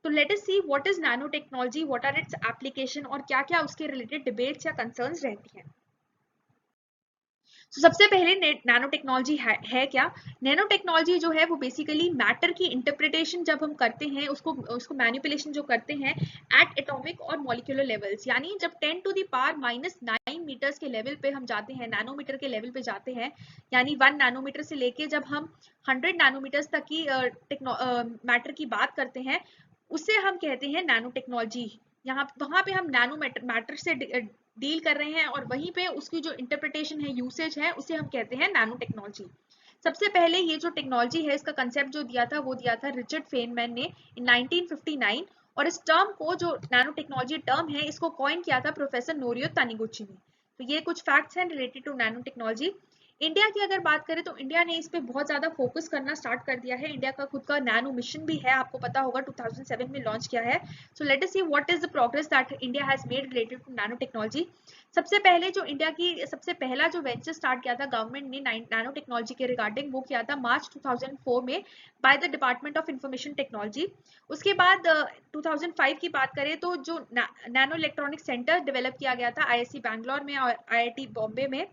तो let us see what is nano technology, what are its application और क्या क्या उसके रिलेटेड डिबेट्स या कंसर्न्स रहती हैं। तो सबसे पहले नैनो टेक्नोलॉजी है क्या। नैनो टेक्नोलॉजी जो है वो बेसिकली मैटर की इंटरप्रिटेशन जब हम करते हैं, उसको मैनिपुलेशन जो करते हैं एट एटॉमिक और मॉलिक्यूलर लेवल्स, यानी जब 10 टू द पावर -9 मीटर्स के लेवल पे हम जाते हैं, नैनोमीटर के लेवल पे जाते हैं, यानी 1 नैनोमीटर से लेके जब हम 100 नैनोमीटर्स तक की मैटर की बात करते हैं, उसे हम कहते हैं नैनो टेक्नोलॉजी। वहां पे हम नैनो मैटर से डील कर रहे हैं और वहीं पे उसकी जो इंटरप्रिटेशन है, यूसेज है, उसे हम कहते हैं नैनो टेक्नोलॉजी। सबसे पहले ये जो टेक्नोलॉजी है, इसका कंसेप्ट जो दिया था वो दिया था रिचर्ड फेनमैन ने इन 1959 और इस टर्म को, जो नैनो टेक्नोलॉजी टर्म है, इसको कॉइन किया था प्रोफेसर नोरियो तानिगुची ने। तो ये कुछ फैक्ट्स हैं related to nano technology. India की अगर बात करें तो इंडिया ने इस पे बहुत ज्यादा फोकस करना स्टार्ट कर दिया है। इंडिया का खुद का नैनो मिशन भी है, आपको पता होगा 2007 में लॉन्च किया है। So let us see what is the progress that India has made related to nano technology. सबसे पहले जो इंडिया की सबसे पहला जो वेंचर स्टार्ट किया था गवर्नमेंट ने नैनो टेक्नोलॉजी के रिगार्डिंग, वो किया था मार्च 2004 में by the department of information technology. उसके बाद 2005 की बात करें तो जो नैनो इलेक्ट्रॉनिक सेंटर डेवलप किया गया था IISc बैंगलोर में और IIT बॉम्बे में।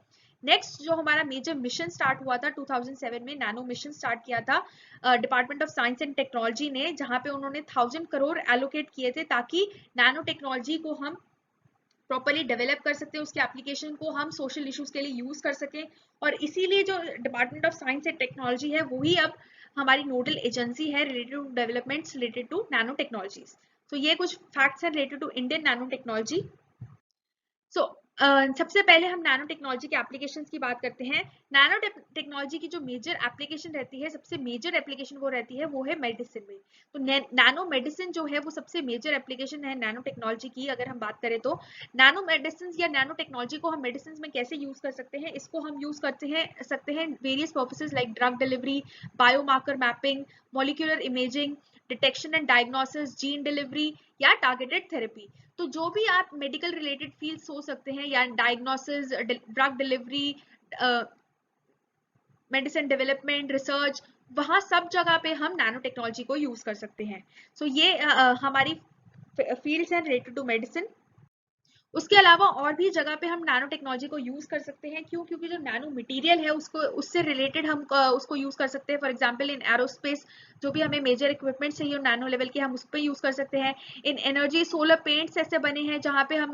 नेक्स्ट जो हमारा मेजर मिशन स्टार्ट हुआ था 2007 में, नैनो मिशन स्टार्ट किया था department of science and technology ने, जहां पे उन्होंने 1000 करोड़ एलोकेट किए थे ताकि नैनो टेक्नोलॉजी को हम प्रॉपरली डेवलप कर सकते हैं, उसके एप्लीकेशन को हम सोशल इश्यूज के लिए यूज कर सकें। और इसीलिए जो department of science and technology है वही अब हमारी नोडल एजेंसी है related to developments related to nano technologies. तो ये कुछ फैक्ट्स हैं related to Indian nano technology. So सबसे पहले हम नैनो टेक्नोलॉजी के एप्लीकेशंस की बात करते हैं। नैनो टेक्नोलॉजी की जो मेजर एप्लीकेशन रहती है, सबसे मेजर एप्लीकेशन वो रहती है वो है मेडिसिन में। तो नैनो मेडिसिन जो है वो सबसे मेजर एप्लीकेशन है नैनो टेक्नोलॉजी की। अगर हम बात करें तो नैनो मेडिसिन या नैनो टेक्नोलॉजी को हम मेडिसिन में कैसे यूज कर सकते हैं, इसको हम यूज सकते हैं various purposes like drug delivery, biomarker mapping, molecular imaging, detection and diagnosis, gene delivery या टारगेटेड थेरेपी। तो जो भी आप मेडिकल रिलेटेड फील्ड्स हो सकते हैं या diagnosis, drug delivery, medicine development, research, वहां सब जगह पे हम नैनो टेक्नोलॉजी को यूज कर सकते हैं। सो ये हमारी फील्ड्स हैं रिलेटेड टू मेडिसिन। उसके अलावा और भी जगह पे हम नैनो टेक्नोलॉजी को यूज कर सकते हैं। क्यों? क्योंकि जो नैनो मटेरियल है उसको उससे रिलेटेड हम उसको यूज कर सकते हैं। फॉर एग्जांपल इन एरोस्पेस जो भी हमें मेजर इक्विपमेंट चाहिए नैनो लेवल के, हम उस पर यूज कर सकते हैं। इन एनर्जी सोलर पेंट्स ऐसे बने हैं जहाँ पे हम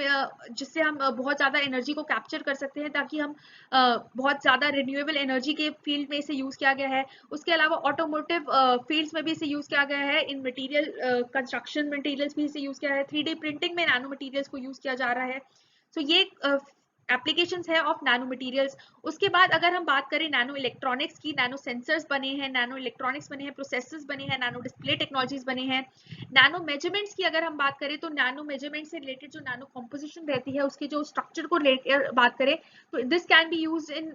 जिससे हम बहुत ज्यादा एनर्जी को कैप्चर कर सकते हैं ताकि हम बहुत ज्यादा रिन्यूएबल एनर्जी के फील्ड में इसे यूज किया गया है। उसके अलावा ऑटोमोटिव फील्ड्स में भी इसे यूज किया गया है। इन मटेरियल कंस्ट्रक्शन मटेरियल्स भी इसे यूज किया है। 3D प्रिंटिंग में नैनो मटेरियल्स को यूज किया जा रहा है। तो ये एप्लीकेशंस है ऑफ नैनो मटेरियल्स। उसके बाद अगर हम बात करें नैनो इलेक्ट्रॉनिक्स की, नैनो सेंसर्स बने हैं, नैनो इलेक्ट्रॉनिक्स बने हैं, प्रोसेसर्स बने हैं, नैनो डिस्प्ले टेक्नोलॉजीज बने हैं। नैनो मेजरमेंट्स की अगर हम बात करें तो नैनो मेजरमेंट से रिलेटेड जो नैनो कॉम्पोजिशन रहती है उसके जो स्ट्रक्चर को लेकर बात करें तो this can be use in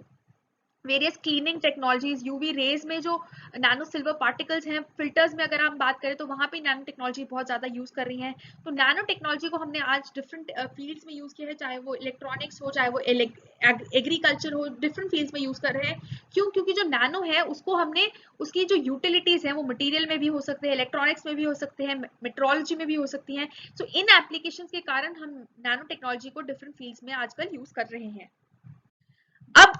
various cleaning technologies. UV rays में जो नैनो सिल्वर पार्टिकल्स हैं, फिल्टर्स में अगर हम बात करें तो वहां पे नैनो टेक्नोलॉजी बहुत ज्यादा यूज कर रही हैं। तो नैनो टेक्नोलॉजी को हमने आज डिफरेंट फील्ड्स में यूज किया है, चाहे वो इलेक्ट्रॉनिक्स हो, चाहे वो एग्रीकल्चर हो, डिफरेंट फील्ड्स में यूज कर रहे हैं। क्यों? क्योंकि जो नैनो है उसको हमने उसकी जो यूटिलिटीज है वो मटीरियल में भी हो सकते हैं, इलेक्ट्रॉनिक्स में भी हो सकते हैं, मेट्रोलॉजी में भी हो सकती हैं। सो इन एप्लीकेशन के कारण हम नैनो टेक्नोलॉजी को डिफरेंट फील्ड्स में आजकल यूज कर रहे हैं। अब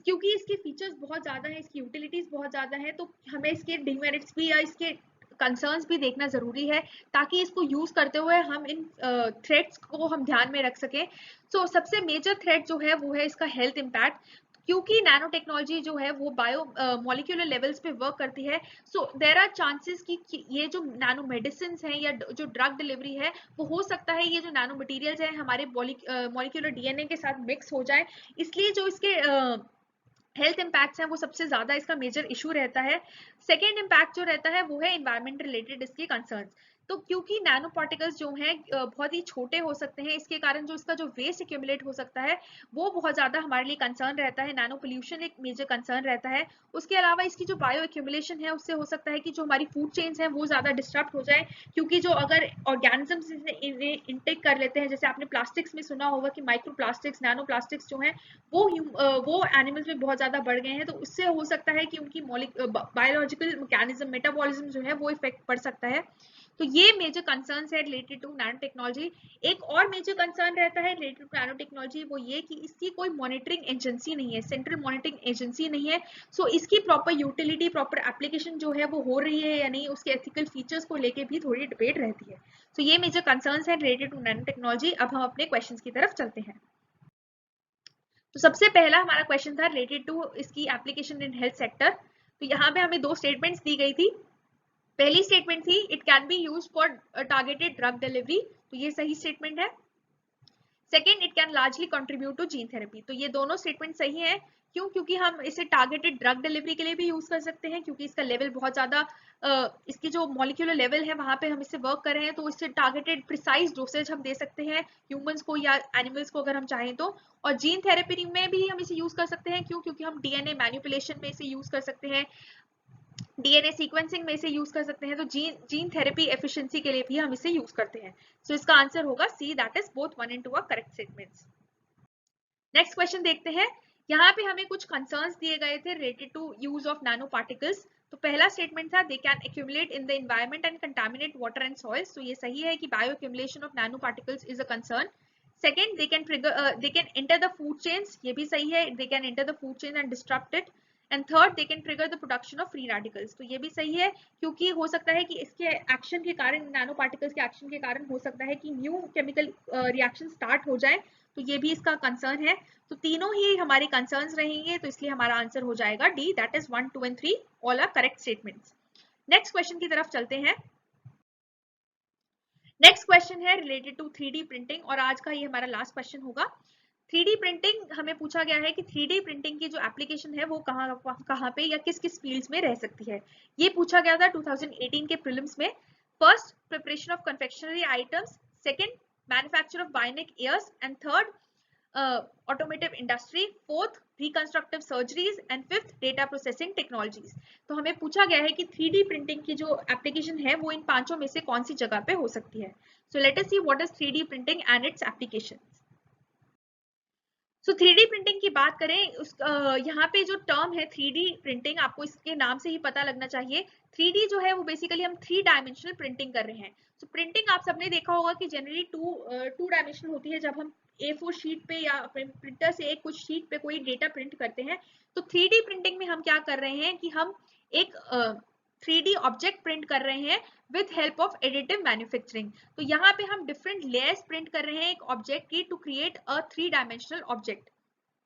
क्योंकि इसके फीचर्स बहुत ज्यादा है, इसकी यूटिलिटीज बहुत ज्यादा है, तो हमें इसके डिमेरिट्स भी या इसके कंसर्न्स भी देखना जरूरी है ताकि इसको यूज करते हुए हम इन थ्रेट्स को हम ध्यान में रख सकें। सो सबसे मेजर थ्रेट जो है वो है इसका हेल्थ इम्पैक्ट। क्योंकि नैनो टेक्नोलॉजी जो है वो बायो मॉलिक्यूलर लेवल्स पे वर्क करती है, सो देयर आर चांसेस कि ये जो नैनो मेडिसिन हैं या जो ड्रग डिलीवरी है वो हो सकता है ये जो नैनो मटेरियल्स हैं हमारे मॉलिक्यूलर डीएनए के साथ मिक्स हो जाए। इसलिए जो इसके हेल्थ इम्पैक्ट्स हैं वो सबसे ज्यादा इसका मेजर इशू रहता है। सेकेंड इम्पैक्ट जो रहता है वो है एनवायरमेंट रिलेटेड इसके कंसर्न्स। तो क्योंकि नैनो पार्टिकल्स जो हैं बहुत ही छोटे हो सकते हैं, इसके कारण जो इसका जो वेस्ट एक्यूमुलेट हो सकता है वो बहुत ज्यादा हमारे लिए कंसर्न रहता है। नैनो पोल्यूशन एक मेजर कंसर्न रहता है। उसके अलावा इसकी जो बायो एक्यूमुलेशन है उससे हो सकता है कि जो हमारी फूड चेन्स हैं वो ज्यादा डिस्टर्ब हो जाए। क्योंकि जो अगर ऑर्गेनिजम्स इन्हें इंटेक कर लेते हैं, जैसे आपने प्लास्टिक्स में सुना होगा कि माइक्रो प्लास्टिक्स, नैनो प्लास्टिक्स जो हैं वो एनिमल्स में बहुत ज्यादा बढ़ गए हैं, तो उससे हो सकता है कि उनकी बायोलॉजिकल मैकेनिज्म, मेटाबॉलिज्म जो है वो इफेक्ट पड़ सकता है। तो ये मेजर कंसर्न्स है रिलेटेड टू नैनो टेक्नोलॉजी। एक और मेजर कंसर्न रहता है रिलेटेड टू नैनो टेक्नोलॉजी, वो ये कि इसकी कोई मॉनिटरिंग एजेंसी नहीं है, सेंट्रल मॉनिटरिंग एजेंसी नहीं है। सो इसकी प्रॉपर यूटिलिटी, प्रॉपर एप्लीकेशन जो है वो हो रही है या नहीं, उसके एथिकल फीचर्स को लेके भी थोड़ी डिबेट रहती है। सो ये मेजर कंसर्न्स है रिलेटेड टू नैनो टेक्नोलॉजी। अब हम अपने क्वेश्चन की तरफ चलते हैं। तो सबसे पहला हमारा क्वेश्चन था रिलेटेड टू इसकी एप्लीकेशन इन हेल्थ सेक्टर। तो यहाँ पे हमें दो स्टेटमेंट्स दी गई थी। पहली स्टेटमेंट थी it can be used for targeted drug delivery, तो ये सही स्टेटमेंट है। Second, it can largely contribute to gene therapy, तो ये दोनों स्टेटमेंट सही है। क्यों? क्योंकि हम इसे टारगेटेड ड्रग डिलीवरी के लिए भी यूज कर सकते हैं, क्योंकि इसका लेवल बहुत ज्यादा इसकी जो मॉलिक्यूलर लेवल है वहां पे हम इससे वर्क कर रहे हैं, तो इससे टारगेटेड प्रिसाइज डोसेज हम दे सकते हैं ह्यूमंस को या एनिमल्स को अगर हम चाहें तो। और जीन थेरेपी में भी हम इसे यूज कर सकते हैं। क्यों? क्योंकि हम डीएनए मैनिपुलेशन में इसे यूज कर सकते हैं, डीएनए सीक्वेंसिंग में इसे यूज कर सकते हैं, तो जीन थेरेपी एफिशिएंसी के लिए भी हम इसे यूज करते हैं। सो इसका आंसर होगा C, that is both 1 and 2 are correct statements. Next question देखते हैं। यहाँ पे हमें कुछ कंसर्न्स दिए गए थे related to use of nanoparticles. तो पहला स्टेटमेंट था they can accumulate in the environment and contaminate water and soils, तो ये सही है कि bioaccumulation of nanoparticles is a concern. Second, they can enter the food chains, ये भी सही है, they can enter the food chain and disturb it. And third, they can trigger the production of free radicals, तो ये भी सही है, क्योंकि हो सकता है कि इसके एक्शन के कारण, नैनो पार्टिकल्स के एक्शन के कारण हो सकता है कि न्यू केमिकल रिएक्शन स्टार्ट हो जाए, तो ये भी इसका कंसर्न है। तो तीनों ही हमारे कंसर्न्स रहेंगे, तो इसलिए हमारा आंसर हो जाएगा D, that is 1, 2 and 3 all are correct statements. Next question की तरफ चलते हैं। नेक्स्ट क्वेश्चन है रिलेटेड टू 3D प्रिंटिंग, और आज का ये हमारा लास्ट क्वेश्चन होगा। 3D प्रिंटिंग हमें पूछा गया है कि 3D प्रिंटिंग की जो एप्लीकेशन है वो कहाँ पे या किस किस फील्ड्स में रह सकती है। ये पूछा गया था 2018 के प्रीलिम्स में। First, preparation of confectionery items, second, manufacture of bionic years, and third, automotive industry, fourth, reconstructive surgeries, and fifth, data processing technologies. तो हमें पूछा गया है कि 3D प्रिंटिंग की जो एप्लीकेशन है वो इन पांचों में से कौन सी जगह पे हो सकती है। So let us see what is 3D printing and it's applications. So 3D printing की बात करें, यहाँ पे जो टर्म है 3D प्रिंटिंग, आपको इसके नाम से ही पता लगना चाहिए। 3D जो है वो बेसिकली हम 3 डायमेंशनल प्रिंटिंग कर रहे हैं। सो प्रिंटिंग आप सबने देखा होगा कि जनरली टू डायमेंशनल होती है, जब हम A4 शीट पे या प्रिंटर से एक कुछ शीट पे कोई डेटा प्रिंट करते हैं। तो 3D प्रिंटिंग में हम क्या कर रहे हैं कि हम एक 3D ऑब्जेक्ट प्रिंट कर रहे हैं with help of additive manufacturing. तो यहाँ पे हम डिफरेंट लेयर्स प्रिंट कर रहे हैं एक ऑब्जेक्ट की to create a 3 dimensional object.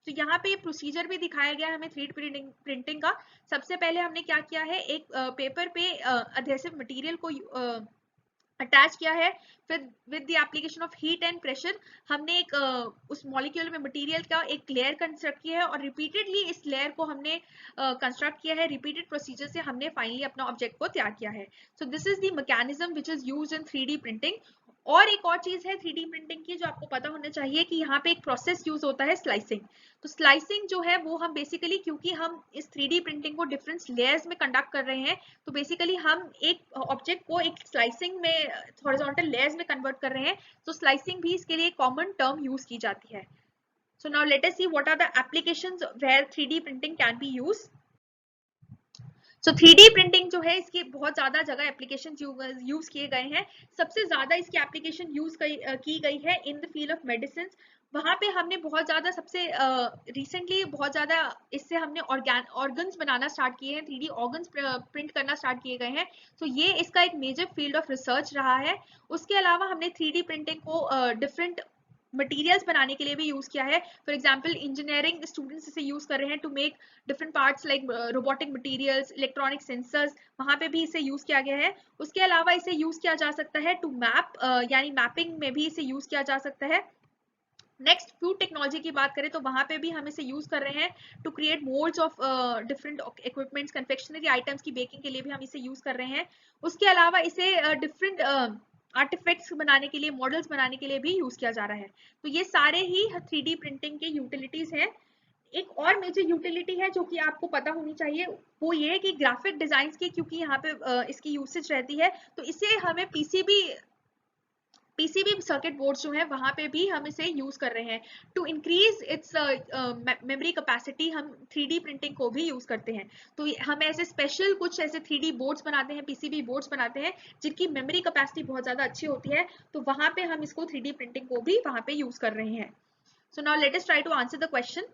तो यहाँ पे ये प्रोसीजर भी दिखाया गया है हमें 3D प्रिंटिंग का। सबसे पहले हमने क्या किया है, एक पेपर पे अधेसिव मटेरियल को अटैच किया है, फिर with the application of heat and pressure हमने एक उस मॉलिक्यूल में मटेरियल का एक लेयर कंस्ट्रक्ट किया है, और रिपीटेडली इस लेयर को हमने कंस्ट्रक्ट किया है, रिपीटेड प्रोसीजर से हमने फाइनली अपना ऑब्जेक्ट को तैयार किया है। So this is the mechanism which is used in 3D printing. और एक और चीज है 3D प्रिंटिंग की जो आपको पता होना चाहिए कि यहाँ पे एक प्रोसेस यूज होता है, स्लाइसिंग। तो स्लाइसिंग जो है वो हम बेसिकली, क्योंकि हम इस 3D प्रिंटिंग को डिफरेंट लेयर्स में कंडक्ट कर रहे हैं, तो बेसिकली हम एक ऑब्जेक्ट को एक स्लाइसिंग में हॉरिजॉन्टल लेयर्स में कन्वर्ट कर रहे हैं। तो स्लाइसिंग भी इसके लिए कॉमन टर्म यूज की जाती है। So now let us see what are the applications where 3D printing can be used. So 3D printing जो है इसकी बहुत ज्यादा जगह एप्लीकेशन यूज किए गए हैं। सबसे ज्यादा इसकी एप्लीकेशन यूज की गई है in the field of medicine. वहां पे हमने बहुत ज्यादा सबसे रिसेंटली बहुत ज्यादा इससे हमने ऑर्गन्स बनाना स्टार्ट किए हैं, 3D ऑर्गन्स प्रिंट करना स्टार्ट किए गए हैं। तो ये इसका एक मेजर फील्ड ऑफ रिसर्च रहा है। उसके अलावा हमने 3D प्रिंटिंग को डिफरेंट मटेरियल्स बनाने के लिए भी यूज किया है। फॉर एग्जांपल इंजीनियरिंग स्टूडेंट्स इसे यूज कर रहे हैं to make different parts like robotic materials, electronic sensors, वहां पे भी इसे यूज किया गया है। उसके अलावा इसे यूज किया जा सकता है टू मैप, यानी मैपिंग में भी इसे यूज किया जा सकता है। नेक्स्ट, फूड टेक्नोलॉजी की बात करें तो वहां पे भी हम इसे यूज कर रहे हैं to create moulds of different equipments, confectionery items की बेकिंग के लिए भी हम इसे यूज कर रहे हैं। उसके अलावा इसे डिफरेंट आर्टिफैक्ट्स बनाने के लिए, मॉडल्स बनाने के लिए भी यूज किया जा रहा है। तो ये सारे ही 3D प्रिंटिंग के यूटिलिटीज हैं। एक और मेजर यूटिलिटी है जो कि आपको पता होनी चाहिए, वो ये है कि ग्राफिक डिजाइन की, क्योंकि यहाँ पे इसकी यूसेज रहती है, तो इसे हमें पीसीबी सर्किट बोर्ड जो है वहां पे भी हम इसे यूज कर रहे हैं to increase its memory capacity. हम 3D प्रिंटिंग को भी यूज करते हैं। तो हम ऐसे स्पेशल कुछ ऐसे 3D बोर्ड्स बनाते हैं, पीसीबी बोर्ड्स बनाते हैं जिनकी मेमोरी कैपेसिटी बहुत ज्यादा अच्छी होती है, तो वहां पे हम इसको 3D प्रिंटिंग को भी वहां पे यूज कर रहे हैं। So now let us try to answer the question.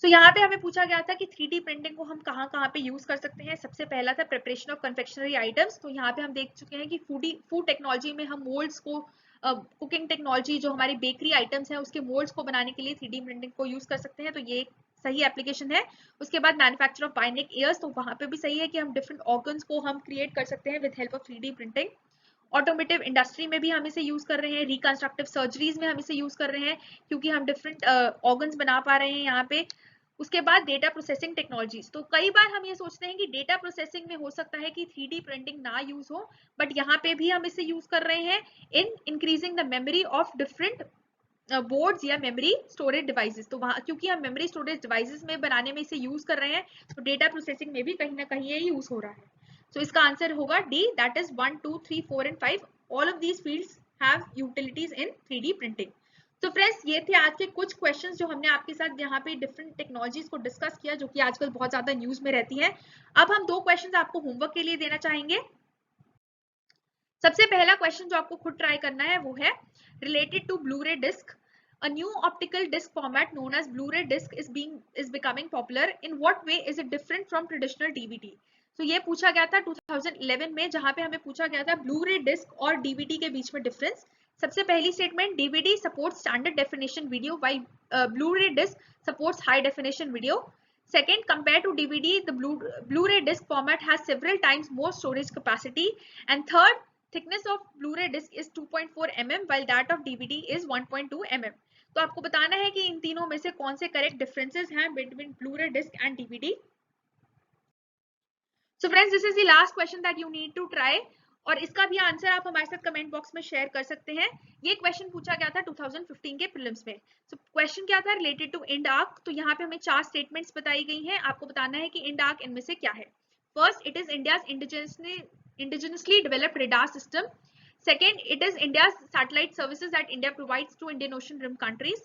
तो यहाँ पे हमें पूछा गया था कि 3D प्रिंटिंग को हम कहाँ पे यूज कर सकते हैं। सबसे पहला था प्रिपरेशन ऑफ कन्फेक्शनरी आइटम्स। तो यहाँ पे हम देख चुके हैं कि फूड टेक्नोलॉजी में हम मोल्ड्स को, कुकिंग टेक्नोलॉजी जो हमारी बेकरी आइटम्स हैं उसके मोल्ड्स को बनाने के लिए 3D प्रिंटिंग को यूज कर सकते हैं, तो ये सही एप्लीकेशन है। उसके बाद मैन्युफैक्चर ऑफ बायोनिक ईयर्स, तो वहां पे भी सही है कि हम डिफरेंट ऑर्गन्स को हम क्रिएट कर सकते हैं with help of 3D printing. Automotive industry में भी हम इसे यूज कर रहे हैं, रिकंस्ट्रक्टिव सर्जरीज में हम इसे यूज कर रहे हैं क्योंकि हम डिफरेंट ऑर्गन्स बना पा रहे हैं यहाँ पे। उसके बाद डेटा प्रोसेसिंग टेक्नोलॉजीज, तो कई बार हम ये सोचते हैं कि डेटा प्रोसेसिंग में हो सकता है कि 3D प्रिंटिंग ना यूज हो, बट यहाँ पे भी हम इसे यूज कर रहे हैं in increasing the memory of different boards या मेमोरी स्टोरेज डिवाइसेस। तो वहां क्योंकि हम मेमोरी स्टोरेज डिवाइसेस में बनाने में इसे यूज कर रहे हैं, तो डेटा प्रोसेसिंग में भी कहीं ना कहीं ये यूज हो रहा है। सो इसका आंसर होगा D, that is 1, 2, 3, 4 and 5 all of these fields have utilities in 3D printing. तो फ्रेंड्स, ये थे आज के कुछ क्वेश्चंस जो हमने आपके साथ यहाँ पे डिफरेंट टेक्नोलॉजीज को डिस्कस किया जो कि आजकल बहुत ज्यादा न्यूज में रहती हैं। अब हम दो क्वेश्चंस आपको होमवर्क के लिए देना चाहेंगे। सबसे पहला क्वेश्चन जो आपको खुद ट्राई करना है वो है रिलेटेड टू ब्लू रे disc. A new optical disc format known as Blu-ray disc is becoming popular. In what way is it different from traditional DVD? तो ये पूछा गया था 2011 में, जहां पे हमें पूछा गया था ब्लू रे डिस्क और डीवीडी के बीच में डिफरेंस. सबसे पहली statement, DVD supports standard definition video while Blu-ray disc supports high definition video. Second, compared to DVD, the Blu-ray disc format has several times more storage capacity. And third, thickness of Blu-ray disc is 2.4 mm while that of DVD is 1.2 mm. तो आपको बताना है कि इन तीनों में से कौन से करेक्ट डिफरेंसेस हैं between Blu-ray disc and DVD. So friends, this is the last question that you need to try. और इसका भी आंसर आप हमारे साथ कमेंट बॉक्स में शेयर कर सकते हैं. ये क्वेश्चन पूछा गया था 2015 के प्रीलिम्स में. सो क्वेश्चन क्या था, रिलेटेड टू इंड आर्क. तो यहाँ पे हमें 4 स्टेटमेंट्स बताई गई हैं. आपको बताना है कि इंड आर्क इनमें से क्या है. First, it is India's indigenously developed radar system. Second, it is India's satellite services that India provides to Indian Ocean Rim countries.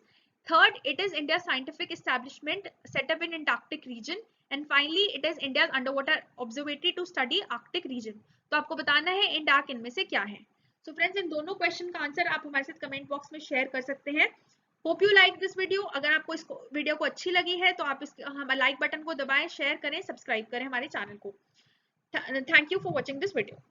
Third, it is India's scientific establishment set up in Antarctic region. And finally, it is India's underwater observatory to study Arctic region. तो आपको बताना है end arc इनमें से क्या है. So friends, इन दोनों question का आंसर आप हमारे साथ कमेंट बॉक्स में शेयर कर सकते हैं. Hope you like this video. अगर आपको इस वीडियो को अच्छी लगी है तो आप हमारे लाइक बटन को दबाएं, शेयर करें, सब्सक्राइब करें हमारे चैनल को. Thank you for watching this video.